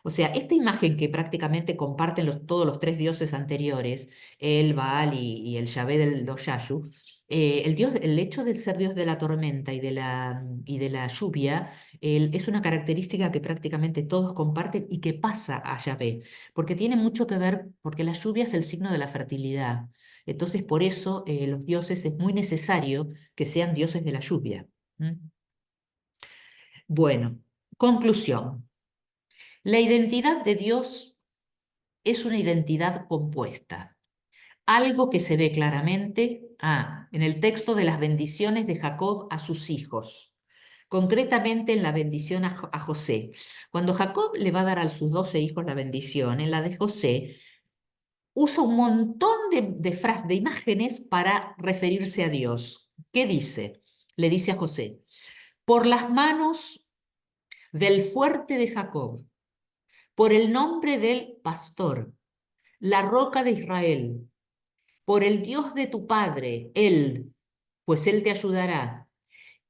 O sea, esta imagen que prácticamente comparten todos los tres dioses anteriores, el Baal y el Yahvé del Doshayu, el hecho de ser dios de la tormenta y de la lluvia, es una característica que prácticamente todos comparten y que pasa a Yahvé, porque tiene mucho que ver, porque la lluvia es el signo de la fertilidad. Entonces, por eso los dioses es muy necesario que sean dioses de la lluvia. ¿Mm? Bueno, conclusión. La identidad de Dios es una identidad compuesta. Algo que se ve claramente en el texto de las bendiciones de Jacob a sus hijos, concretamente en la bendición a José. Cuando Jacob le va a dar a sus 12 hijos la bendición, en la de José, usa un montón de imágenes para referirse a Dios. ¿Qué dice? Le dice a José, por las manos del fuerte de Jacob, por el nombre del pastor, la roca de Israel, por el Dios de tu padre, él, pues él te ayudará.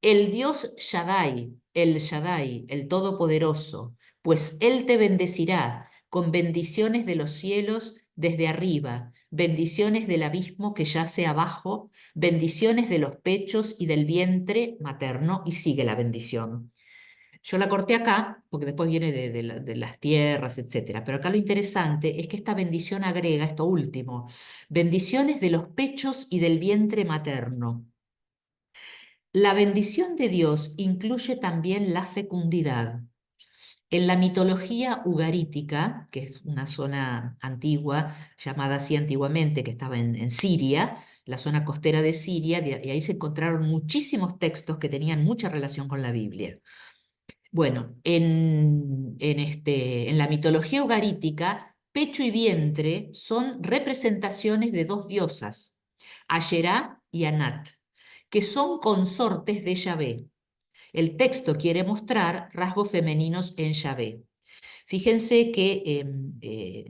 El Dios Shaddai, el Todopoderoso, pues él te bendecirá con bendiciones de los cielos desde arriba, bendiciones del abismo que yace abajo, bendiciones de los pechos y del vientre materno, y sigue la bendición. Yo la corté acá, porque después viene de las tierras, etcétera. Pero acá lo interesante es que esta bendición agrega esto último: bendiciones de los pechos y del vientre materno. La bendición de Dios incluye también la fecundidad. En la mitología ugarítica, que es una zona antigua, llamada así antiguamente, que estaba en Siria, la zona costera de Siria, y ahí se encontraron muchísimos textos que tenían mucha relación con la Biblia. Bueno, en la mitología ugarítica, pecho y vientre son representaciones de dos diosas, Asherá y Anat, que son consortes de Yahvé. El texto quiere mostrar rasgos femeninos en Yahvé. Fíjense que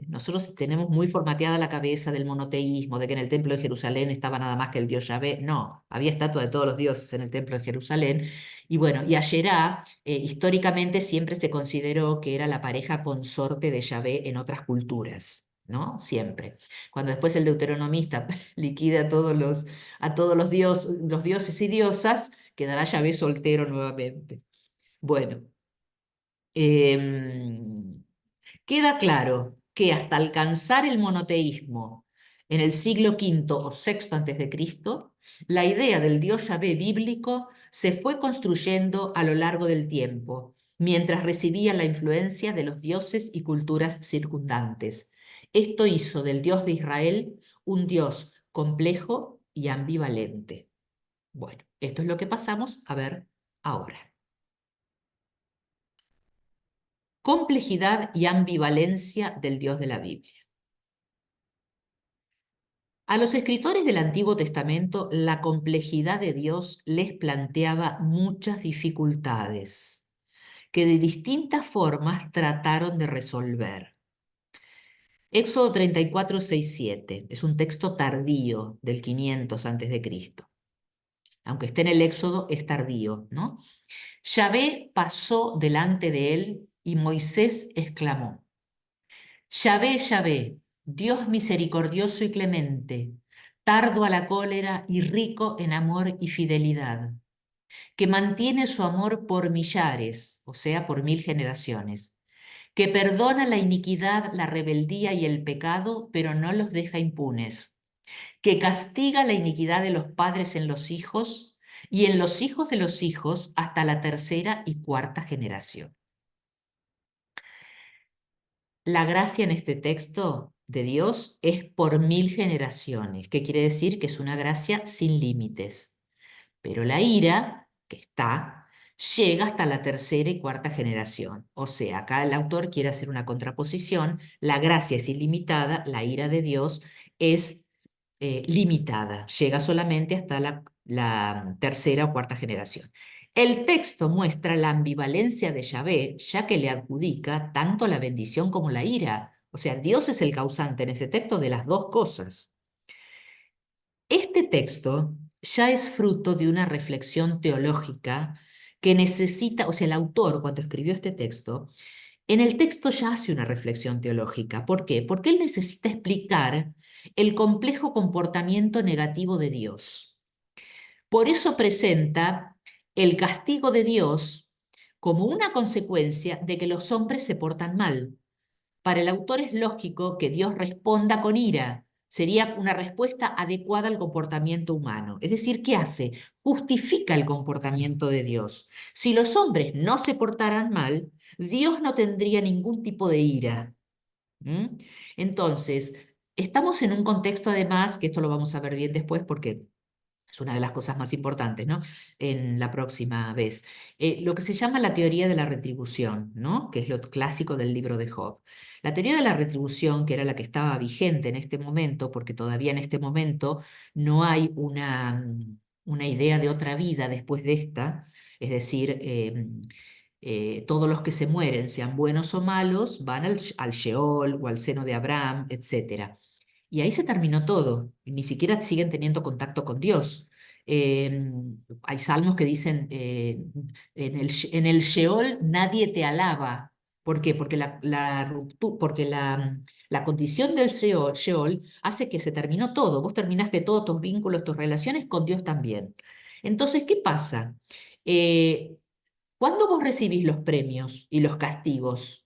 nosotros tenemos muy formateada la cabeza del monoteísmo, de que en el templo de Jerusalén estaba nada más que el dios Yahvé. No, había estatua de todos los dioses en el templo de Jerusalén. Y bueno, y Asherá históricamente siempre se consideró que era la pareja consorte de Yahvé en otras culturas. ¿No? Siempre. Cuando después el deuteronomista liquida a todos los dioses y diosas, quedará Yahvé soltero nuevamente. Bueno, em, queda claro que hasta alcanzar el monoteísmo en el siglo quinto o sexto antes de Cristo, la idea del Dios Yahvé bíblico se fue construyendo a lo largo del tiempo, mientras recibía la influencia de los dioses y culturas circundantes. Esto hizo del Dios de Israel un Dios complejo y ambivalente. Bueno, esto es lo que pasamos a ver ahora. Complejidad y ambivalencia del Dios de la Biblia. A los escritores del Antiguo Testamento, la complejidad de Dios les planteaba muchas dificultades que de distintas formas trataron de resolver. Éxodo 34, 6, 7 es un texto tardío del 500 antes de Cristo. Aunque esté en el Éxodo, es tardío, ¿no? Yahvé pasó delante de él y Moisés exclamó: Yahvé, Yahvé, Dios misericordioso y clemente, tardo a la cólera y rico en amor y fidelidad, que mantiene su amor por millares, o sea, por 1000 generaciones, que perdona la iniquidad, la rebeldía y el pecado, pero no los deja impunes, que castiga la iniquidad de los padres en los hijos y en los hijos de los hijos hasta la tercera y cuarta generación. La gracia en este texto de Dios es por 1000 generaciones, que quiere decir que es una gracia sin límites. Pero la ira, que está, llega hasta la tercera y cuarta generación. O sea, acá el autor quiere hacer una contraposición. La gracia es ilimitada, la ira de Dios es limitada, llega solamente hasta la tercera o cuarta generación. El texto muestra la ambivalencia de Yahvé, ya que le adjudica tanto la bendición como la ira. O sea, Dios es el causante en ese texto de las dos cosas. Este texto ya es fruto de una reflexión teológica que necesita, o sea, el autor cuando escribió este texto En el texto ya hace una reflexión teológica. ¿Por qué? Porque él necesita explicar el complejo comportamiento negativo de Dios. Por eso presenta el castigo de Dios como una consecuencia de que los hombres se portan mal. Para el autor es lógico que Dios responda con ira. Sería una respuesta adecuada al comportamiento humano. Es decir, ¿qué hace? Justifica el comportamiento de Dios. Si los hombres no se portaran mal, Dios no tendría ningún tipo de ira. ¿Mm? Entonces, estamos en un contexto además, que esto lo vamos a ver bien después porque es una de las cosas más importantes, ¿no? En la próxima vez. Lo que se llama la teoría de la retribución, ¿no? Que es lo clásico del libro de Job. La teoría de la retribución, que era la que estaba vigente en este momento, porque todavía en este momento no hay una idea de otra vida después de esta, es decir, todos los que se mueren, sean buenos o malos, van al Sheol o al seno de Abraham, etcétera. Y ahí se terminó todo. Ni siquiera siguen teniendo contacto con Dios. Eh, Hay salmos que dicen, en el Sheol nadie te alaba. ¿Por qué? Porque la condición del Sheol hace que se terminó todo. Vos terminaste todos tus vínculos, tus relaciones con Dios también. Entonces, ¿qué pasa? Eh, ¿Cuándo vos recibís los premios y los castigos?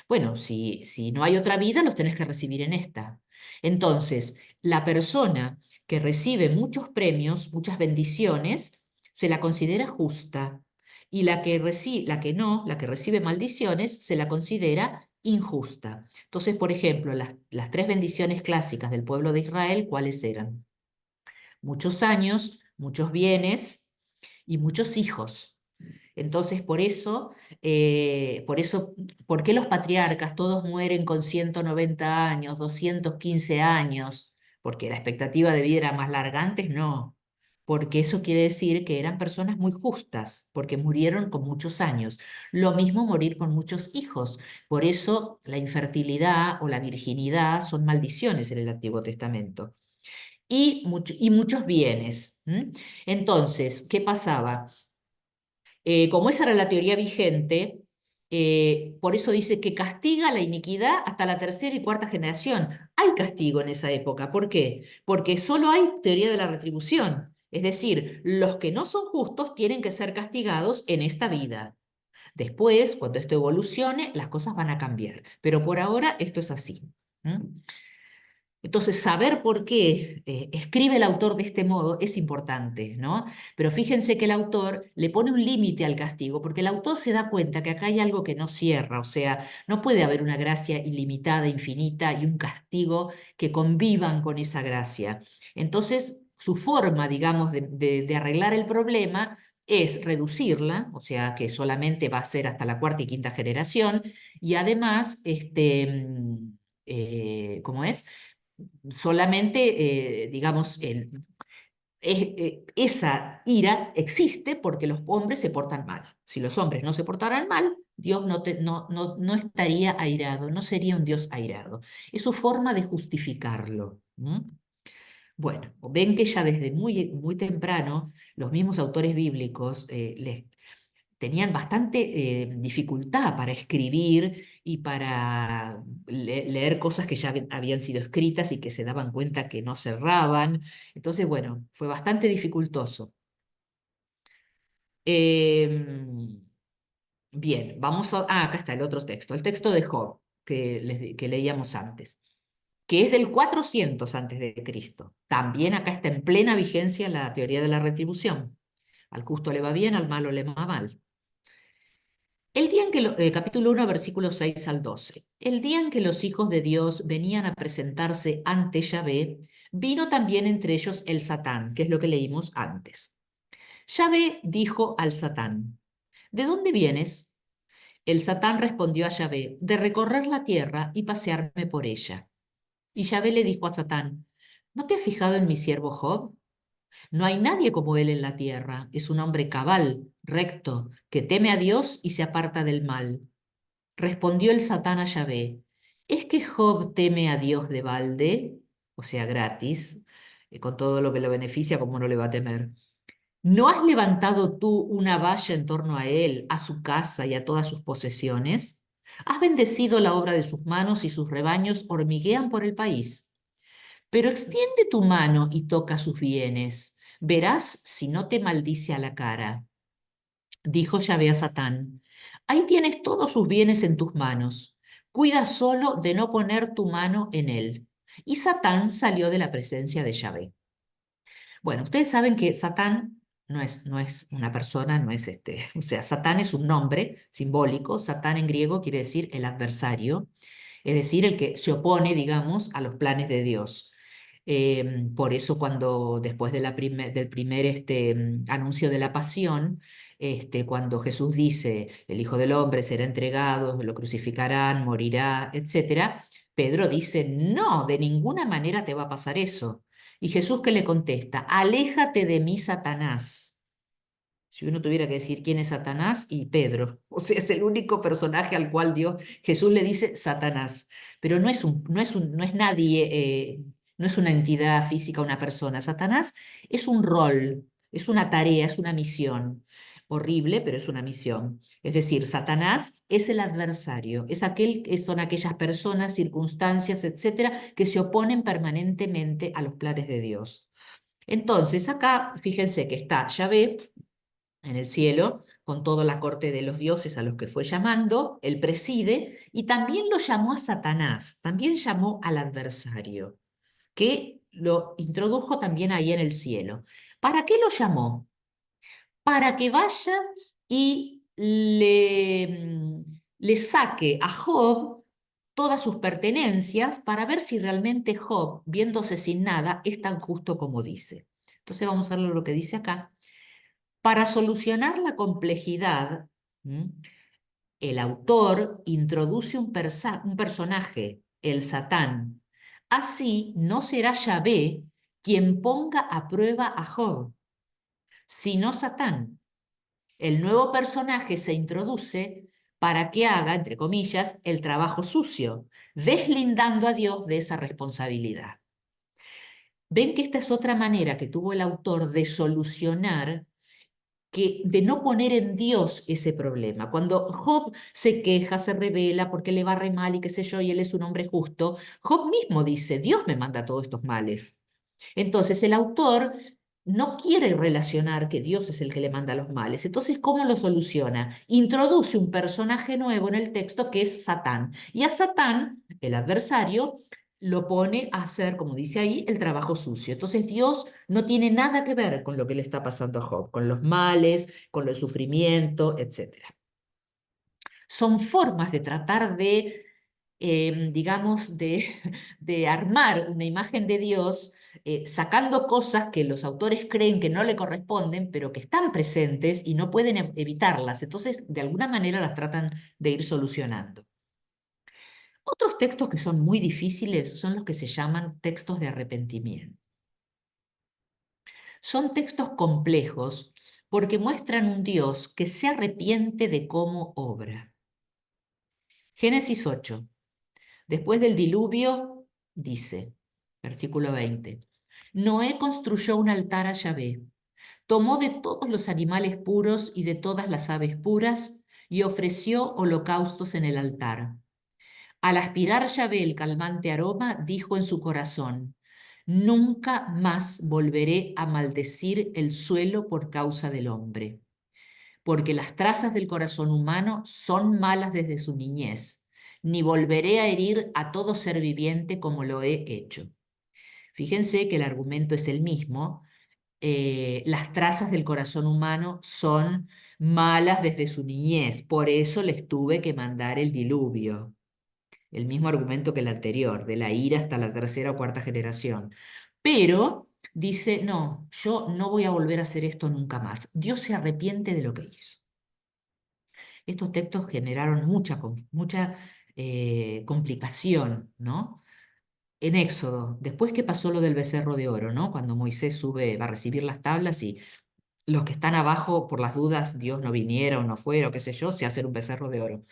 Bueno, si no hay otra vida, los tenés que recibir en esta. Entonces, la persona que recibe muchos premios, muchas bendiciones, se la considera justa. Y la que recibe maldiciones, se la considera injusta. Entonces, por ejemplo, las tres bendiciones clásicas del pueblo de Israel, ¿cuáles eran? Muchos años, muchos bienes y muchos hijos. Entonces, por eso, ¿por qué los patriarcas todos mueren con 190 años, 215 años? Porque la expectativa de vida era más larga antes, no. Porque eso quiere decir que eran personas muy justas, porque murieron con muchos años. Lo mismo morir con muchos hijos. Por eso la infertilidad o la virginidad son maldiciones en el Antiguo Testamento. Y muchos bienes. ¿M? Entonces, ¿qué pasaba? Como esa era la teoría vigente, por eso dice que castiga la iniquidad hasta la tercera y cuarta generación. Hay castigo en esa época. ¿Por qué? Porque solo hay teoría de la retribución. Es decir, los que no son justos tienen que ser castigados en esta vida. Después, cuando esto evolucione, las cosas van a cambiar. Pero por ahora esto es así. ¿Mm? Entonces, saber por qué escribe el autor de este modo es importante, ¿no? Pero fíjense que el autor le pone un límite al castigo, porque el autor se da cuenta que acá hay algo que no cierra, o sea, no puede haber una gracia ilimitada, infinita y un castigo que convivan con esa gracia. Entonces, su forma, digamos, de arreglar el problema es reducirla, o sea, que solamente va a ser hasta la cuarta y quinta generación, y además, ¿cómo es? Solamente, digamos, esa ira existe porque los hombres se portan mal. Si los hombres no se portaran mal, Dios no estaría airado, no sería un Dios airado. Es su forma de justificarlo. ¿M? Bueno, ven que ya desde muy temprano los mismos autores bíblicos les tenían bastante dificultad para escribir y para leer cosas que ya habían sido escritas y que se daban cuenta que no cerraban. Entonces, bueno, fue bastante dificultoso. Em, Bien, acá está el otro texto, el texto de Job que leíamos antes, que es del 400 antes de Cristo. También acá está en plena vigencia la teoría de la retribución. Al justo le va bien, al malo le va mal. El día en que, capítulo 1, versículos 6 al 12. El día en que los hijos de Dios venían a presentarse ante Yahvé, vino también entre ellos el Satán, que es lo que leímos antes. Yahvé dijo al Satán, ¿de dónde vienes? El Satán respondió a Yahvé, de recorrer la tierra y pasearme por ella. Y Yahvé le dijo a Satán, ¿no te has fijado en mi siervo Job? No hay nadie como él en la tierra. Es un hombre cabal, recto, que teme a Dios y se aparta del mal. Respondió el Satán a Yahvé, ¿es que Job teme a Dios de balde? O sea, gratis, con todo lo que lo beneficia, ¿cómo no le va a temer? ¿No has levantado tú una valla en torno a él, a su casa y a todas sus posesiones? Has bendecido la obra de sus manos y sus rebaños hormiguean por el país. Pero extiende tu mano y toca sus bienes. Verás si no te maldice a la cara. Dijo Yahvé a Satán, ahí tienes todos sus bienes en tus manos. Cuida solo de no poner tu mano en él. Y Satán salió de la presencia de Yahvé. Bueno, ustedes saben que Satán no es una persona, no es o sea, Satán es un nombre simbólico. Satán en griego quiere decir el adversario, es decir, el que se opone, digamos, a los planes de Dios. Por eso cuando después de del primer anuncio de la pasión, cuando Jesús dice, el Hijo del Hombre será entregado, lo crucificarán, morirá, etcétera, Pedro dice, no, de ninguna manera te va a pasar eso. Y Jesús que le contesta, aléjate de mí, Satanás. Si uno tuviera que decir quién es Satanás, y Pedro. O sea, es el único personaje al cual Jesús le dice Satanás. Pero no es nadie, no es una entidad física, una persona. Satanás es un rol, es una tarea, es una misión. Horrible, pero es una misión. Es decir, Satanás es el adversario, son aquellas personas, circunstancias, etcétera, que se oponen permanentemente a los planes de Dios. Entonces, acá, fíjense que está Yahvé en el cielo, con toda la corte de los dioses a los que fue llamando, él preside, y también lo llamó a Satanás, también llamó al adversario, que lo introdujo también ahí en el cielo. ¿Para qué lo llamó? Para que vaya y le saque a Job todas sus pertenencias para ver si realmente Job, viéndose sin nada, es tan justo como dice. Entonces vamos a ver lo que dice acá. Para solucionar la complejidad, ¿m? El autor introduce un personaje, el Satán. Así no será Yahvé quien ponga a prueba a Job, sino Satán. El nuevo personaje se introduce para que haga, entre comillas, el trabajo sucio, deslindando a Dios de esa responsabilidad. Ven que esta es otra manera que tuvo el autor de solucionar de no poner en Dios ese problema. Cuando Job se queja, se revela porque le va re mal y qué sé yo, y él es un hombre justo, Job mismo dice, Dios me manda todos estos males. Entonces el autor no quiere relacionar que Dios es el que le manda los males. Entonces, ¿cómo lo soluciona? Introduce un personaje nuevo en el texto que es Satán. Y a Satán, el adversario, lo pone a hacer, como dice ahí, el trabajo sucio. Entonces Dios no tiene nada que ver con lo que le está pasando a Job, con los males, con el sufrimiento, etcétera. Son formas de tratar de, digamos, de armar una imagen de Dios, sacando cosas que los autores creen que no le corresponden, pero que están presentes y no pueden evitarlas. Entonces, de alguna manera las tratan de ir solucionando. Otros textos que son muy difíciles son los que se llaman textos de arrepentimiento. Son textos complejos porque muestran un Dios que se arrepiente de cómo obra. Génesis 8. Después del diluvio, dice, versículo 20, Noé construyó un altar a Yahvé, tomó de todos los animales puros y de todas las aves puras y ofreció holocaustos en el altar. Al aspirar Yahvé el calmante aroma, dijo en su corazón, Nunca más volveré a maldecir el suelo por causa del hombre, porque las trazas del corazón humano son malas desde su niñez, ni volveré a herir a todo ser viviente como lo he hecho. Fíjense que el argumento es el mismo. Las trazas del corazón humano son malas desde su niñez, por eso les tuve que mandar el diluvio. El mismo argumento que el anterior, de la ira hasta la tercera o cuarta generación. Pero dice, no, yo no voy a volver a hacer esto nunca más. Dios se arrepiente de lo que hizo. Estos textos generaron mucha complicación, ¿no? En Éxodo, después que pasó lo del becerro de oro, ¿no? Cuando Moisés sube, va a recibir las tablas y los que están abajo, por las dudas, Dios no viniera o no fuera o qué sé yo, se hacen un becerro de oro.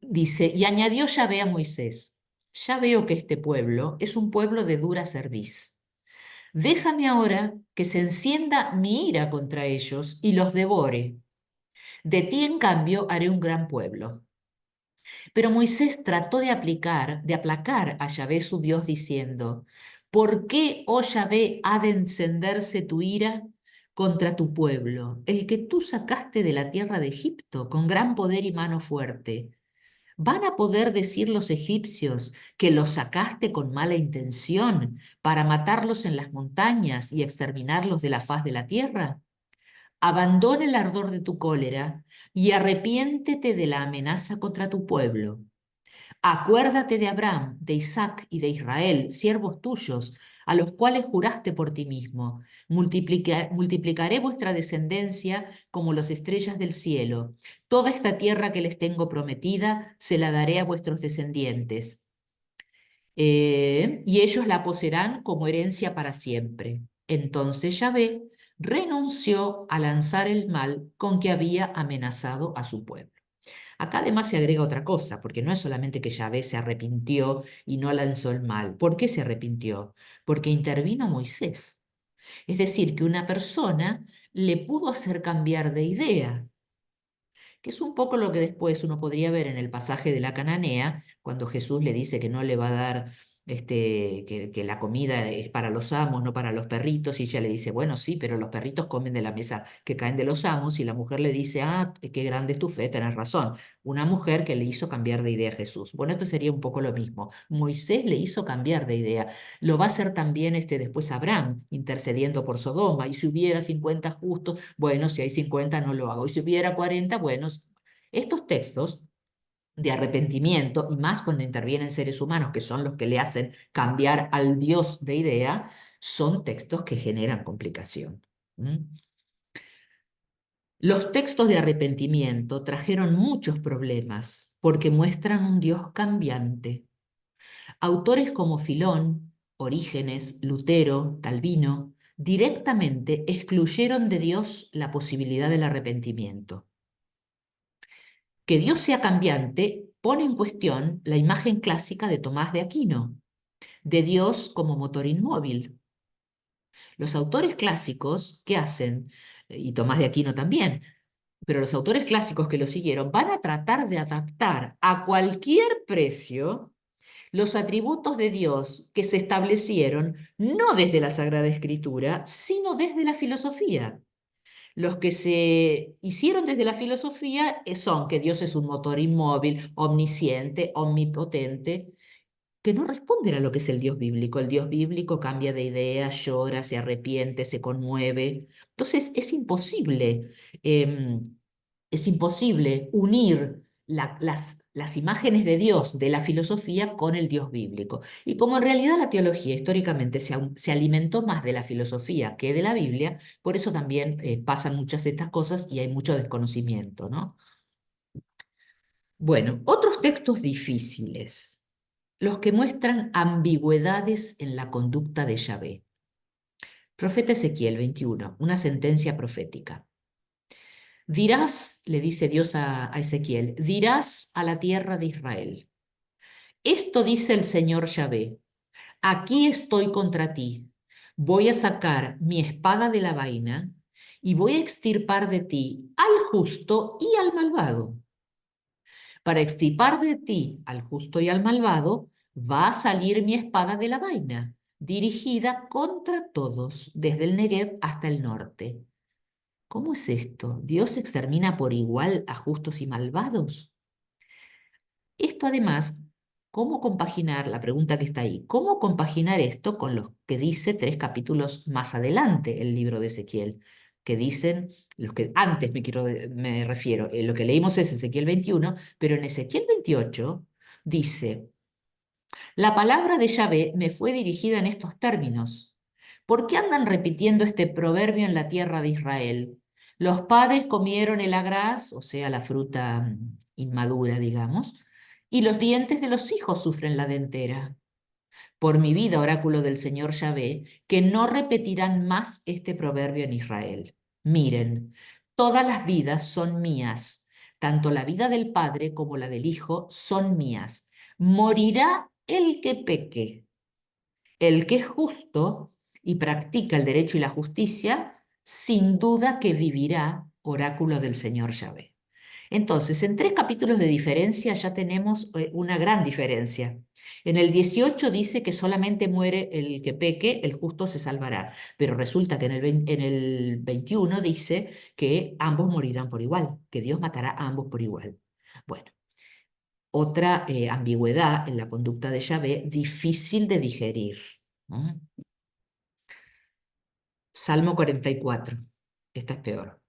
Dice, y añadió Yahvé a Moisés, ya veo que este pueblo es un pueblo de dura cerviz. Déjame ahora que se encienda mi ira contra ellos y los devore. De ti, en cambio, haré un gran pueblo. Pero Moisés trató de aplacar a Yahvé su Dios diciendo, ¿por qué, oh Yahvé, ha de encenderse tu ira contra tu pueblo, el que tú sacaste de la tierra de Egipto con gran poder y mano fuerte? ¿Van a poder decir los egipcios que los sacaste con mala intención para matarlos en las montañas y exterminarlos de la faz de la tierra? Abandona el ardor de tu cólera y arrepiéntete de la amenaza contra tu pueblo. Acuérdate de Abraham, de Isaac y de Israel, siervos tuyos, a los cuales juraste por ti mismo. Multiplicaré vuestra descendencia como las estrellas del cielo. Toda esta tierra que les tengo prometida se la daré a vuestros descendientes, y ellos la poseerán como herencia para siempre. Entonces Yahvé renunció a lanzar el mal con que había amenazado a su pueblo. Acá además se agrega otra cosa, porque no es solamente que Yahvé se arrepintió y no lanzó el mal. ¿Por qué se arrepintió? Porque intervino Moisés. Es decir, que una persona le pudo hacer cambiar de idea, que es un poco lo que después uno podría ver en el pasaje de la Cananea, cuando Jesús le dice que no le va a dar, que la comida es para los amos, no para los perritos, y ella le dice, bueno, sí, pero los perritos comen de la mesa que caen de los amos, y la mujer le dice, ah, qué grande es tu fe, tenés razón. Una mujer que le hizo cambiar de idea a Jesús. Bueno, esto sería un poco lo mismo. Moisés le hizo cambiar de idea. Lo va a hacer también después Abraham, intercediendo por Sodoma. Y si hubiera 50 justos, bueno, si hay 50 no lo hago. Y si hubiera 40, bueno, estos textos de arrepentimiento, y más cuando intervienen seres humanos, que son los que le hacen cambiar al Dios de idea, son textos que generan complicación. ¿Mm? Los textos de arrepentimiento trajeron muchos problemas porque muestran un Dios cambiante. Autores como Filón, Orígenes, Lutero, Calvino, directamente excluyeron de Dios la posibilidad del arrepentimiento. Que Dios sea cambiante pone en cuestión la imagen clásica de Tomás de Aquino, de Dios como motor inmóvil. Los autores clásicos, ¿qué hacen? Y Tomás de Aquino también, pero los autores clásicos que lo siguieron van a tratar de adaptar a cualquier precio los atributos de Dios que se establecieron no desde la Sagrada Escritura, sino desde la filosofía. Los que se hicieron desde la filosofía son que Dios es un motor inmóvil, omnisciente, omnipotente, que no responden a lo que es el Dios bíblico. El Dios bíblico cambia de idea, llora, se arrepiente, se conmueve. Entonces em, es imposible unir las imágenes de Dios de la filosofía con el Dios bíblico. Y como en realidad la teología históricamente se alimentó más de la filosofía que de la Biblia, por eso también pasan muchas de estas cosas y hay mucho desconocimiento, ¿no? Bueno, otros textos difíciles, los que muestran ambigüedades en la conducta de Yahvé. Profeta Ezequiel 21, una sentencia profética. Dirás, le dice Dios a Ezequiel, dirás a la tierra de Israel, esto dice el Señor Yahvé, aquí estoy contra ti, voy a sacar mi espada de la vaina y voy a extirpar de ti al justo y al malvado. Para extirpar de ti al justo y al malvado, va a salir mi espada de la vaina, dirigida contra todos, desde el Negev hasta el norte. ¿Cómo es esto? ¿Dios extermina por igual a justos y malvados? Esto además, ¿cómo compaginar, la pregunta que está ahí, cómo compaginar esto con lo que dice 3 capítulos más adelante el libro de Ezequiel? Que dicen, los que antes me refiero, lo que leímos es Ezequiel 21, pero en Ezequiel 28 dice, la palabra de Yahvé me fue dirigida en estos términos. ¿Por qué andan repitiendo este proverbio en la tierra de Israel? Los padres comieron el agraz, o sea, la fruta inmadura, digamos, y los dientes de los hijos sufren la dentera. Por mi vida, oráculo del Señor Yahvé, que no repetirán más este proverbio en Israel. Miren, todas las vidas son mías, tanto la vida del Padre como la del Hijo son mías. Morirá el que peque, el que es justo y practica el derecho y la justicia, sin duda que vivirá, oráculo del Señor Yahvé. Entonces, en 3 capítulos de diferencia ya tenemos una gran diferencia. En el 18 dice que solamente muere el que peque, el justo se salvará, pero resulta que en el 21 dice que ambos morirán por igual, que Dios matará a ambos por igual. Bueno, otra ambigüedad en la conducta de Yahvé, difícil de digerir, ¿no? Salmo 44. Esta es peor.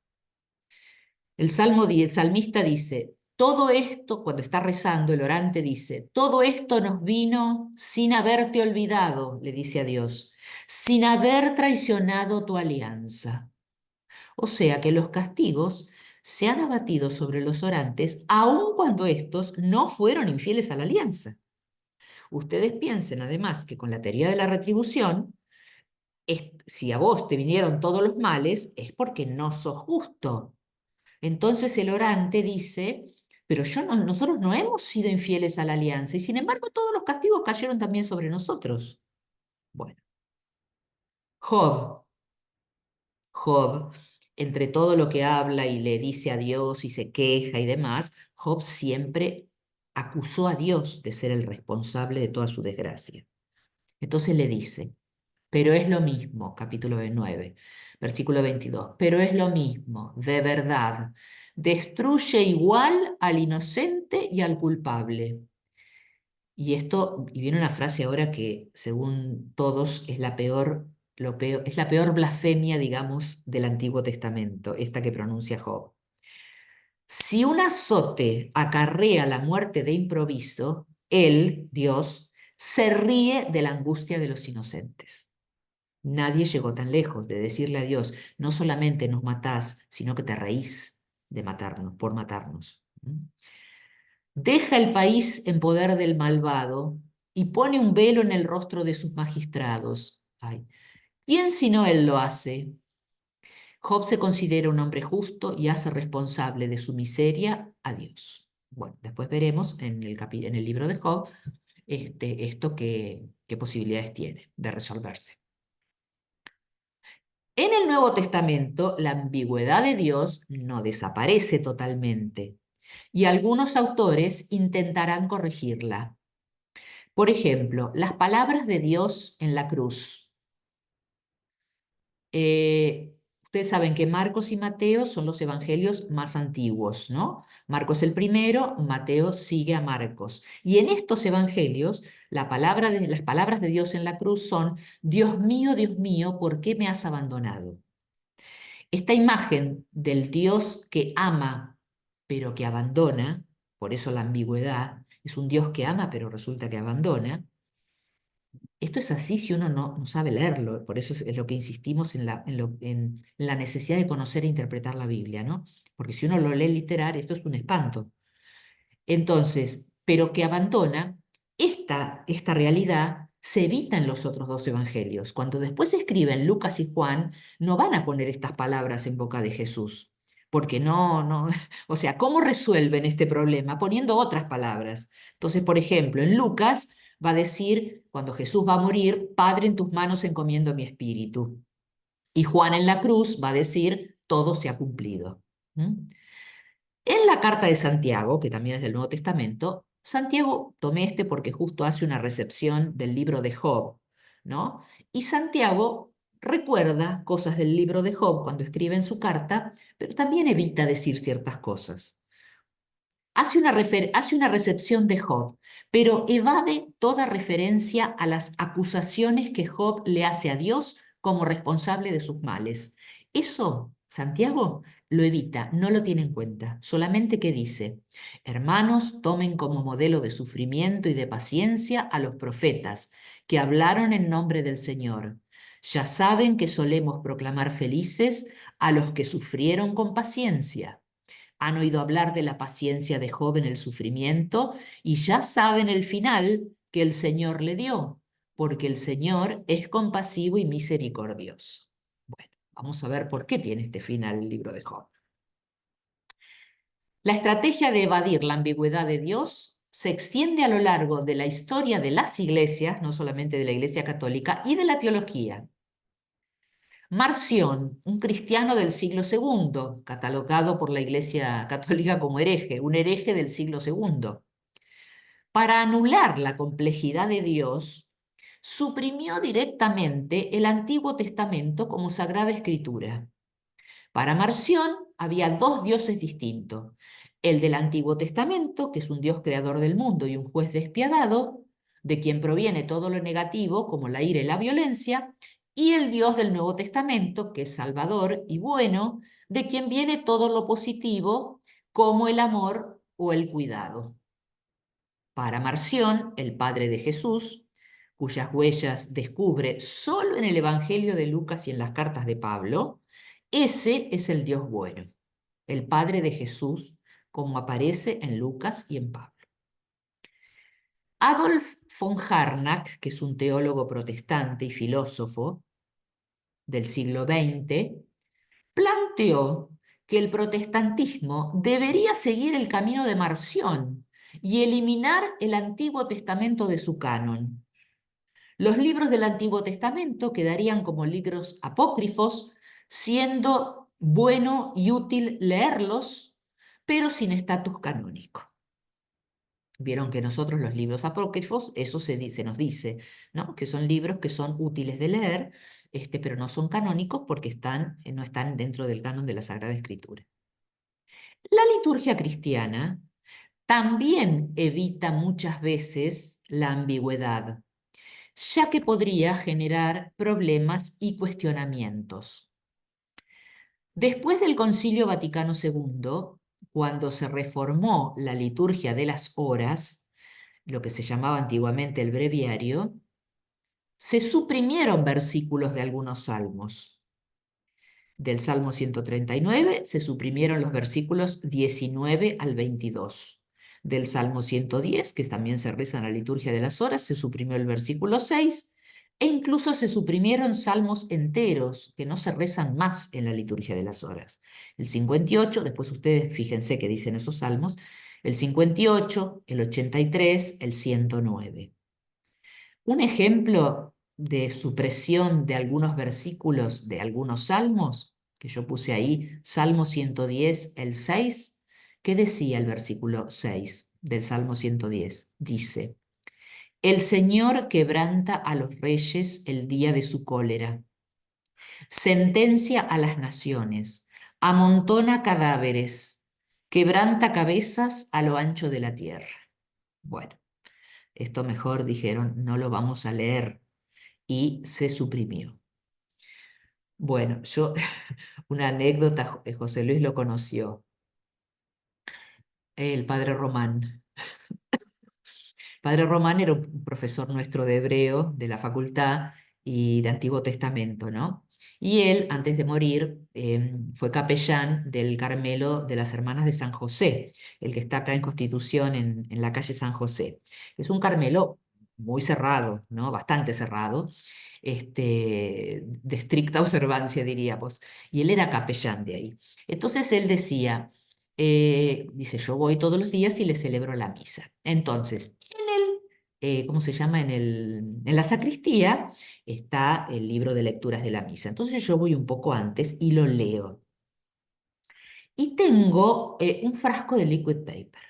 El salmista dice, todo esto, cuando está rezando, el orante dice, todo esto nos vino sin haberte olvidado, le dice a Dios, sin haber traicionado tu alianza. O sea que los castigos se han abatido sobre los orantes, aun cuando estos no fueron infieles a la alianza. Ustedes piensen además que con la teoría de la retribución, si a vos te vinieron todos los males, es porque no sos justo. Entonces el orante dice, pero nosotros no hemos sido infieles a la alianza y sin embargo todos los castigos cayeron también sobre nosotros. Bueno, Job, Job, entre todo lo que habla y le dice a Dios y se queja y demás, Job siempre acusó a Dios de ser el responsable de toda su desgracia. Entonces le dice, pero es lo mismo, capítulo 9, versículo 22, pero es lo mismo, de verdad, destruye igual al inocente y al culpable. Y viene una frase ahora que, según todos, es la peor, es la peor blasfemia, digamos, del Antiguo Testamento, esta que pronuncia Job. Si un azote acarrea la muerte de improviso, él, Dios, se ríe de la angustia de los inocentes. Nadie llegó tan lejos de decirle a Dios, no solamente nos matás, sino que te reís de matarnos, por matarnos. Deja el país en poder del malvado y pone un velo en el rostro de sus magistrados. Ay, ¿quién sino él lo hace? Job se considera un hombre justo y hace responsable de su miseria a Dios. Bueno, después veremos en el libro de Job esto qué posibilidades tiene de resolverse. En el Nuevo Testamento, la ambigüedad de Dios no desaparece totalmente y algunos autores intentarán corregirla. Por ejemplo, las palabras de Dios en la cruz. Ustedes saben que Marcos y Mateo son los evangelios más antiguos, ¿no? Marcos el primero, Mateo sigue a Marcos. Y en estos evangelios, las palabras de Dios en la cruz son, Dios mío, ¿por qué me has abandonado? Esta imagen del Dios que ama, pero que abandona, por eso la ambigüedad, es un Dios que ama, pero resulta que abandona. Esto es así si uno no sabe leerlo, por eso es lo que insistimos en la necesidad de conocer e interpretar la Biblia, ¿no? Porque si uno lo lee literal, esto es un espanto. Entonces, pero que abandona, esta realidad se evita en los otros dos evangelios. Cuando después escriben Lucas y Juan, no van a poner estas palabras en boca de Jesús, porque o sea, ¿cómo resuelven este problema? Poniendo otras palabras. Entonces, por ejemplo, en Lucas va a decir, cuando Jesús va a morir, Padre, en tus manos encomiendo mi espíritu. Y Juan en la cruz va a decir, todo se ha cumplido. ¿Mm? En la carta de Santiago, que también es del Nuevo Testamento, Santiago, tomé porque justo hace una recepción del libro de Job, ¿no? Y Santiago recuerda cosas del libro de Job cuando escribe en su carta, pero también evita decir ciertas cosas. Hace una recepción de Job, pero evade toda referencia a las acusaciones que Job le hace a Dios como responsable de sus males. Eso, Santiago lo evita, no lo tiene en cuenta, solamente que dice, hermanos, tomen como modelo de sufrimiento y de paciencia a los profetas que hablaron en nombre del Señor. Ya saben que solemos proclamar felices a los que sufrieron con paciencia. Han oído hablar de la paciencia de Job en el sufrimiento y ya saben el final que el Señor le dio, porque el Señor es compasivo y misericordioso. Bueno, vamos a ver por qué tiene este final el libro de Job. La estrategia de evadir la ambigüedad de Dios se extiende a lo largo de la historia de las iglesias, no solamente de la Iglesia Católica, y de la teología. Marción, un cristiano del siglo segundo, catalogado por la Iglesia Católica como hereje, un hereje del siglo segundo. Para anular la complejidad de Dios, suprimió directamente el Antiguo Testamento como Sagrada Escritura. Para Marción había dos dioses distintos, el del Antiguo Testamento, que es un Dios creador del mundo y un juez despiadado, de quien proviene todo lo negativo, como la ira y la violencia, y el Dios del Nuevo Testamento, que es salvador y bueno, de quien viene todo lo positivo, como el amor o el cuidado. Para Marción, el padre de Jesús, cuyas huellas descubre solo en el Evangelio de Lucas y en las cartas de Pablo, ese es el Dios bueno, el padre de Jesús, como aparece en Lucas y en Pablo. Adolf von Harnack, que es un teólogo protestante y filósofo del siglo XX, planteó que el protestantismo debería seguir el camino de Marción y eliminar el Antiguo Testamento de su canon. Los libros del Antiguo Testamento quedarían como libros apócrifos, siendo bueno y útil leerlos, pero sin estatus canónico. Vieron que nosotros los libros apócrifos, eso se nos dice, ¿no? Que son libros que son útiles de leer, pero no son canónicos porque no están dentro del canon de la Sagrada Escritura. La liturgia cristiana también evita muchas veces la ambigüedad, ya que podría generar problemas y cuestionamientos. Después del Concilio Vaticano II, cuando se reformó la liturgia de las horas, lo que se llamaba antiguamente el breviario, se suprimieron versículos de algunos salmos. Del Salmo 139 se suprimieron los versículos 19 al 22. Del Salmo 110, que también se reza en la liturgia de las horas, se suprimió el versículo 6 e incluso se suprimieron salmos enteros que no se rezan más en la liturgia de las horas. El 58, después ustedes fíjense qué dicen esos salmos, el 58, el 83, el 109. Un ejemplo de supresión de algunos versículos de algunos salmos, que yo puse ahí, Salmo 110, el 6, ¿qué decía el versículo 6 del Salmo 110? Dice, el Señor quebranta a los reyes el día de su cólera, sentencia a las naciones, amontona cadáveres, quebranta cabezas a lo ancho de la tierra. Bueno, esto mejor dijeron, no lo vamos a leer y se suprimió. Bueno, una anécdota, José Luis lo conoció, el padre Román. Padre Román era un profesor nuestro de hebreo de la facultad y de Antiguo Testamento, ¿no? Y él, antes de morir, fue capellán del Carmelo de las Hermanas de San José, el que está acá en Constitución, en la calle San José. Es un Carmelo muy cerrado, ¿no? Bastante cerrado, de estricta observancia, diríamos. Y él era capellán de ahí. Entonces él decía, dice, yo voy todos los días y le celebro la misa. Entonces, ¿cómo se llama? En la sacristía está el libro de lecturas de la misa. Entonces yo voy un poco antes y lo leo. Y tengo un frasco de liquid paper.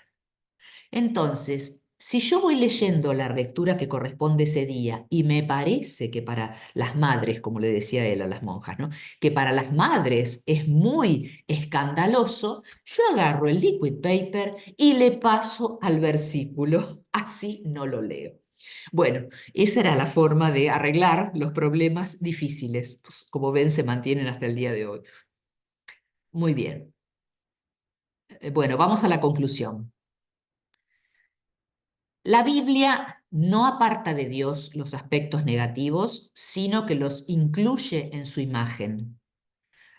Entonces, si yo voy leyendo la lectura que corresponde ese día y me parece que para las madres, como le decía él a las monjas, ¿no? Que para las madres es muy escandaloso, yo agarro el liquid paper y le paso al versículo, así no lo leo. Bueno, esa era la forma de arreglar los problemas difíciles. Pues, como ven, se mantienen hasta el día de hoy. Muy bien. Bueno, vamos a la conclusión. La Biblia no aparta de Dios los aspectos negativos, sino que los incluye en su imagen.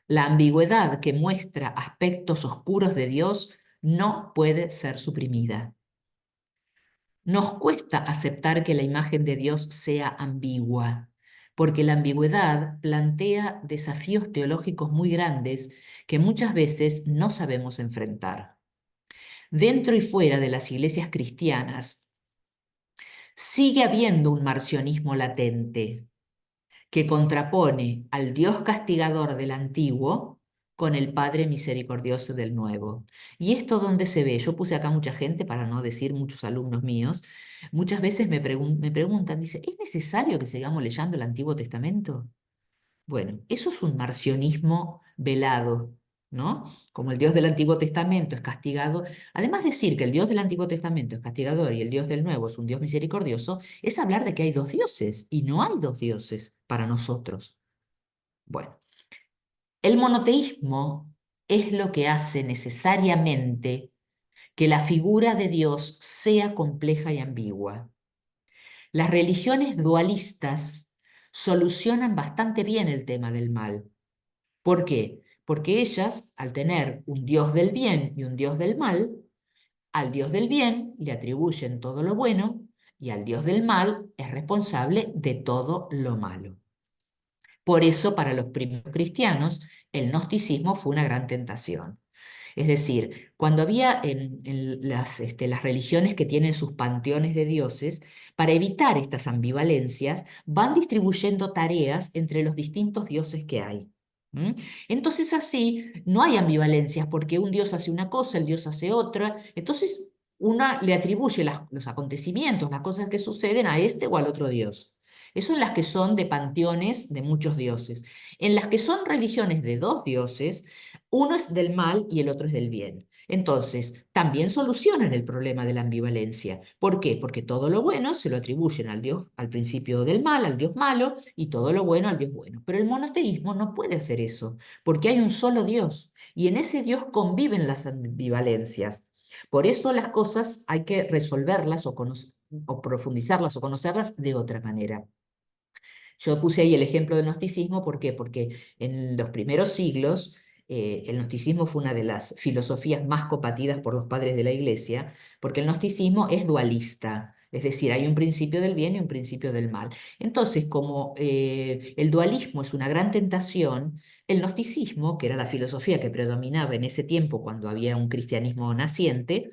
La ambigüedad que muestra aspectos oscuros de Dios no puede ser suprimida. Nos cuesta aceptar que la imagen de Dios sea ambigua, porque la ambigüedad plantea desafíos teológicos muy grandes que muchas veces no sabemos enfrentar. Dentro y fuera de las iglesias cristianas, sigue habiendo un marcionismo latente que contrapone al Dios castigador del antiguo con el Padre misericordioso del nuevo. ¿Y esto dónde se ve? Yo puse acá mucha gente, para no decir muchos alumnos míos, muchas veces me preguntan, dice, ¿es necesario que sigamos leyendo el Antiguo Testamento? Bueno, eso es un marcionismo velado, ¿no? Como el Dios del Antiguo Testamento es castigado, además decir que el Dios del Antiguo Testamento es castigador y el Dios del Nuevo es un Dios misericordioso, es hablar de que hay dos dioses y no hay dos dioses para nosotros. Bueno, el monoteísmo es lo que hace necesariamente que la figura de Dios sea compleja y ambigua. Las religiones dualistas solucionan bastante bien el tema del mal. ¿Por qué? Porque ellas, al tener un Dios del bien y un Dios del mal, al Dios del bien le atribuyen todo lo bueno y al Dios del mal es responsable de todo lo malo. Por eso, para los primeros cristianos, el gnosticismo fue una gran tentación. Es decir, cuando había en las religiones que tienen sus panteones de dioses, para evitar estas ambivalencias, van distribuyendo tareas entre los distintos dioses que hay. ¿Mm? Entonces así no hay ambivalencias porque un dios hace una cosa, el dios hace otra. Entonces una le atribuye los acontecimientos, las cosas que suceden a este o al otro dios. Eso en las que son de panteones de muchos dioses. En las que son religiones de dos dioses, uno es del mal y el otro es del bien. Entonces, también solucionan el problema de la ambivalencia. ¿Por qué? Porque todo lo bueno se lo atribuyen al Dios, al principio del mal, al Dios malo, y todo lo bueno al Dios bueno. Pero el monoteísmo no puede hacer eso, porque hay un solo Dios, y en ese Dios conviven las ambivalencias. Por eso las cosas hay que resolverlas o profundizarlas o conocerlas de otra manera. Yo puse ahí el ejemplo del gnosticismo, ¿por qué? Porque en los primeros siglos el gnosticismo fue una de las filosofías más combatidas por los padres de la Iglesia, porque el gnosticismo es dualista, es decir, hay un principio del bien y un principio del mal. Entonces, como el dualismo es una gran tentación, el gnosticismo, que era la filosofía que predominaba en ese tiempo cuando había un cristianismo naciente,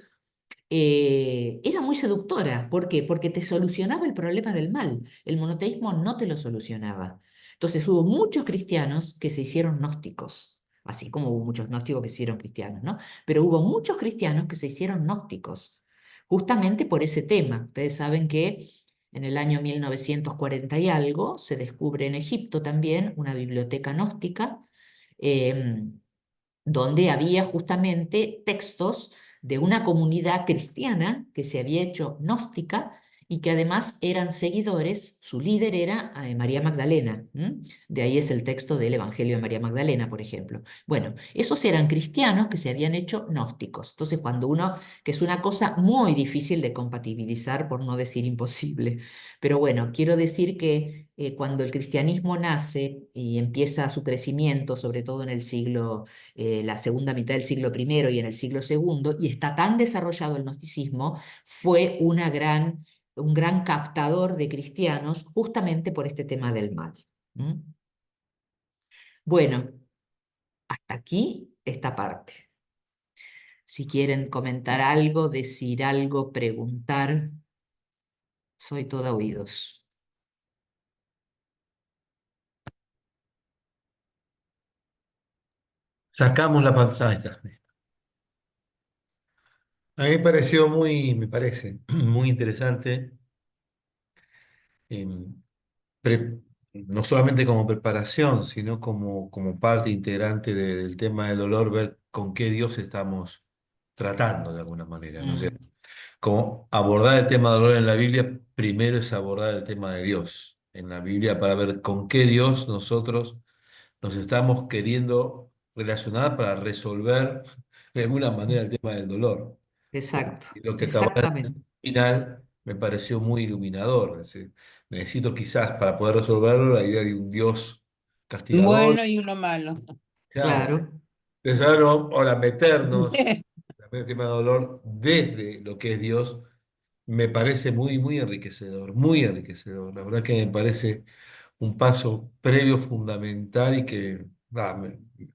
era muy seductora. ¿Por qué? Porque te solucionaba el problema del mal. El monoteísmo no te lo solucionaba. Entonces hubo muchos cristianos que se hicieron gnósticos, así como hubo muchos gnósticos que se hicieron cristianos, ¿no? Pero hubo muchos cristianos que se hicieron gnósticos, justamente por ese tema. Ustedes saben que en el año 1940 y algo se descubre en Egipto también una biblioteca gnóstica. em, Donde había justamente textos de una comunidad cristiana que se había hecho gnóstica y que además eran seguidores, su líder era María Magdalena. ¿M? De ahí es el texto del Evangelio de María Magdalena, por ejemplo. Bueno, esos eran cristianos que se habían hecho gnósticos. Entonces, cuando uno, que es una cosa muy difícil de compatibilizar, por no decir imposible, pero bueno, quiero decir que cuando el cristianismo nace y empieza su crecimiento, sobre todo en el siglo la segunda mitad del siglo primero y en el siglo segundo, y está tan desarrollado el gnosticismo, fue un gran captador de cristianos justamente por este tema del mal. ¿Mm? Bueno, hasta aquí esta parte. Si quieren comentar algo, decir algo, preguntar, soy toda oídos. Sacamos la pantalla. A mí me pareció me parece muy interesante, em, pre- no solamente como preparación, sino como parte integrante del tema del dolor, ver con qué Dios estamos tratando de alguna manera, ¿no? O sea, Mm, como abordar el tema del dolor en la Biblia, primero es abordar el tema de Dios en la Biblia para ver con qué Dios nosotros nos estamos queriendo relacionar para resolver de alguna manera el tema del dolor. exacto, Lo que acabas de decir exactamente. al final me pareció muy iluminador. Es decir, necesito quizás para poder resolverlo la idea de un Dios castigador. Bueno y uno malo. Claro. Claro. Entonces ahora meternos en el tema del dolor desde lo que es Dios me parece muy enriquecedor, muy enriquecedor. La verdad que me parece un paso previo fundamental y que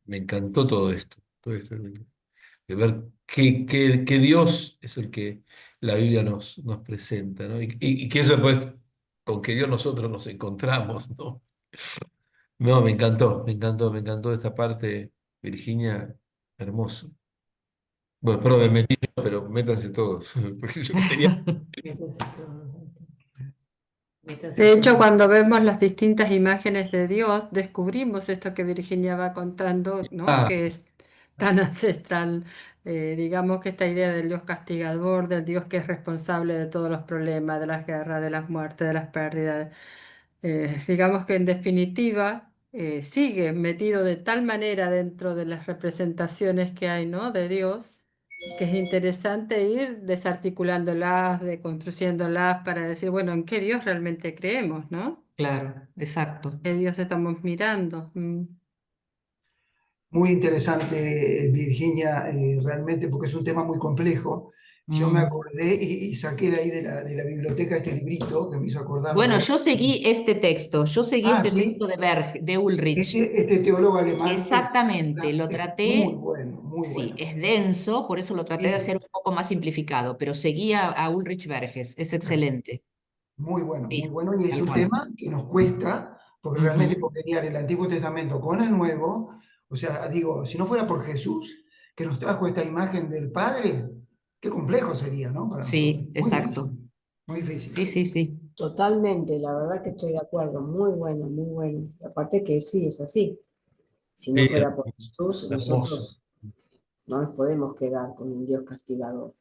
me encantó todo esto, de ver qué Dios es el que la Biblia nos presenta, ¿no? Y que eso pues con que Dios nosotros nos encontramos, ¿no? No, me encantó, me encantó, me encantó esta parte, Virginia, hermoso. Bueno, perdón, me metí yo, pero métanse todos, porque yo quería... Métanse todos, métanse De hecho, todos. cuando vemos las distintas imágenes de Dios, descubrimos esto que Virginia va contando, ¿no? Ah, Que es tan ancestral, digamos que esta idea del Dios castigador, del Dios que es responsable de todos los problemas, de las guerras, de las muertes, de las pérdidas, digamos que en definitiva sigue metido de tal manera dentro de las representaciones que hay, ¿no? De Dios, que es interesante ir desarticulándolas, deconstruyéndolas para decir, bueno, ¿en qué Dios realmente creemos, ¿no? Claro, exacto. ¿Qué Dios estamos mirando? Muy interesante, Virginia, realmente, porque es un tema muy complejo. Yo me Mm. acordé y saqué de ahí de la biblioteca este librito que me hizo Bueno, acordarme. yo seguí este texto, yo seguí Ah, este sí, texto de Ulrich. este teólogo alemán Exactamente, lo es muy traté, bueno, muy sí, bueno. es denso, por eso lo traté de hacer Sí, un poco más simplificado, pero seguí a Ulrich Verges, es excelente. muy Sí, bueno. Y es tal un cual. tema que nos cuesta, porque realmente Ujú. congeniar el Antiguo Testamento con el Nuevo, o sea, digo, si no fuera por Jesús, que nos trajo esta imagen del Padre, qué complejo sería, ¿no? Para nosotros. Sí, Muy exacto. difícil, muy difícil. Sí, sí, sí. Totalmente, la verdad que estoy de acuerdo, muy bueno, muy bueno. Y aparte que sí, es así. Si no sí, fuera por Jesús, hermoso. nosotros no nos podemos quedar con un Dios castigador.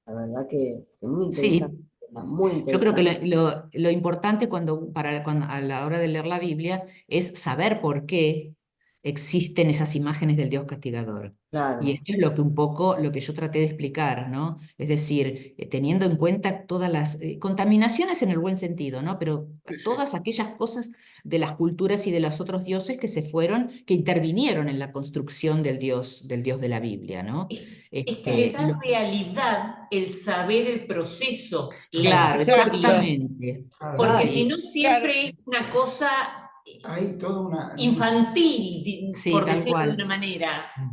La verdad que es muy interesante, Sí, muy yo creo que interesante. lo importante a la hora de leer la Biblia es saber por qué existen esas imágenes del Dios castigador. Y Claro. esto es lo que un poco, lo que yo traté de explicar, ¿no? Es decir, teniendo en cuenta todas las contaminaciones en el buen sentido, ¿no? Pero Sí, sí. todas aquellas cosas de las culturas y de los otros dioses que se fueron, que intervinieron en la construcción del Dios de la Biblia, ¿no? Es que le da Lo- realidad el saber el proceso, la claro, historia, Exacto, exactamente. Claro, porque Claro. si Sí. no claro, siempre es una cosa hay toda infantil, Sí, por tal decirlo de cual, una manera. tal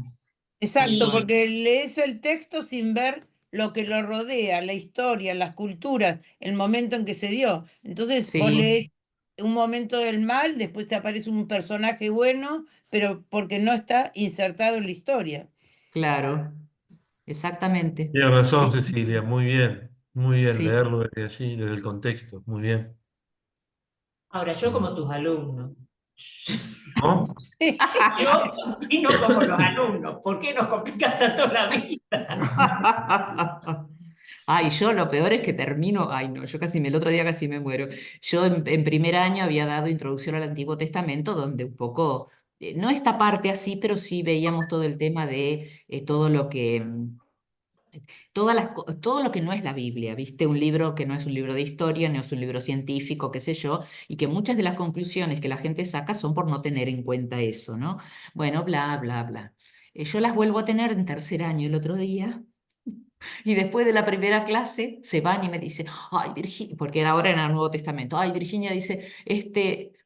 exacto, cual. Y porque lees el texto sin ver lo que lo rodea, la historia, las culturas, el momento en que se dio. Entonces vos Sí, lees un momento del mal, después te aparece un personaje bueno, pero porque no está insertado en la historia. claro, exactamente. Tienes razón, Sí, Cecilia, muy bien, sí. leerlo desde allí, desde el contexto, muy bien. ahora yo como tus alumnos, ¿No? yo opino como los alumnos, ¿por qué nos complican tanto la vida? Ay, yo lo peor es que termino, ay no, el otro día casi me muero. Yo en primer año había dado introducción al Antiguo Testamento, donde un poco, no esta parte así, pero sí veíamos todo el tema de todo lo que todo lo que no es la Biblia, ¿viste? Un libro que no es un libro de historia, no es un libro científico, qué sé yo, y que muchas de las conclusiones que la gente saca son por no tener en cuenta eso, ¿no? Bueno, bla, bla, bla. Yo las vuelvo a tener en tercer año el otro día, y después de la primera clase se van y me dice, ay, Virginia, porque ahora en el Nuevo Testamento, ay, Virginia dice,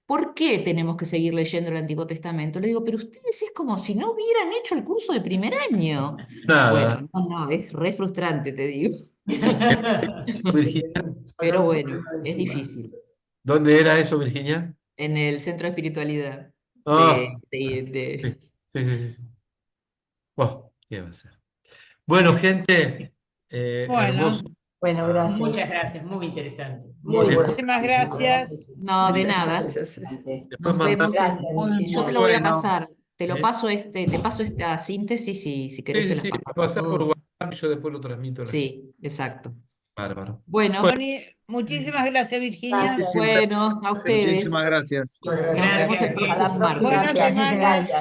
¿por qué tenemos que seguir leyendo el Antiguo Testamento? Le digo, pero ustedes es como si no hubieran hecho el curso de primer año. Bueno, Nada. no, es re frustrante, te digo. Virginia, sacar Pero un bueno, problema de es encima. difícil. ¿dónde era eso, Virginia? En el centro de espiritualidad Ah, sí, de... sí, sí, sí. Bueno, ¿qué va a ser? Bueno, gente, hermoso. Bueno, Bueno, Muchas gracias. gracias, muy interesante, muy Muy Después, muchísimas interesante, la verdad que gracias. sí. No, de Muchas nada. gracias. Interesante. después Nos mandar vemos Gracias, yo te Virginia. lo voy a bueno. pasar. ¿Eh? Te paso esta síntesis y si Sí, querés sí, se las sí, pasamos a pasar por todos. WhatsApp y yo después lo transmito a la gente. Sí, exacto. Bárbaro. Bueno, Bueno, Muchísimas gracias, Virginia. Gracias. siempre bueno, a muchísimas ustedes. gracias. Muchas Nos gracias. vemos el gracias. A la próximo próxima. Buena martes. semana. Gracias.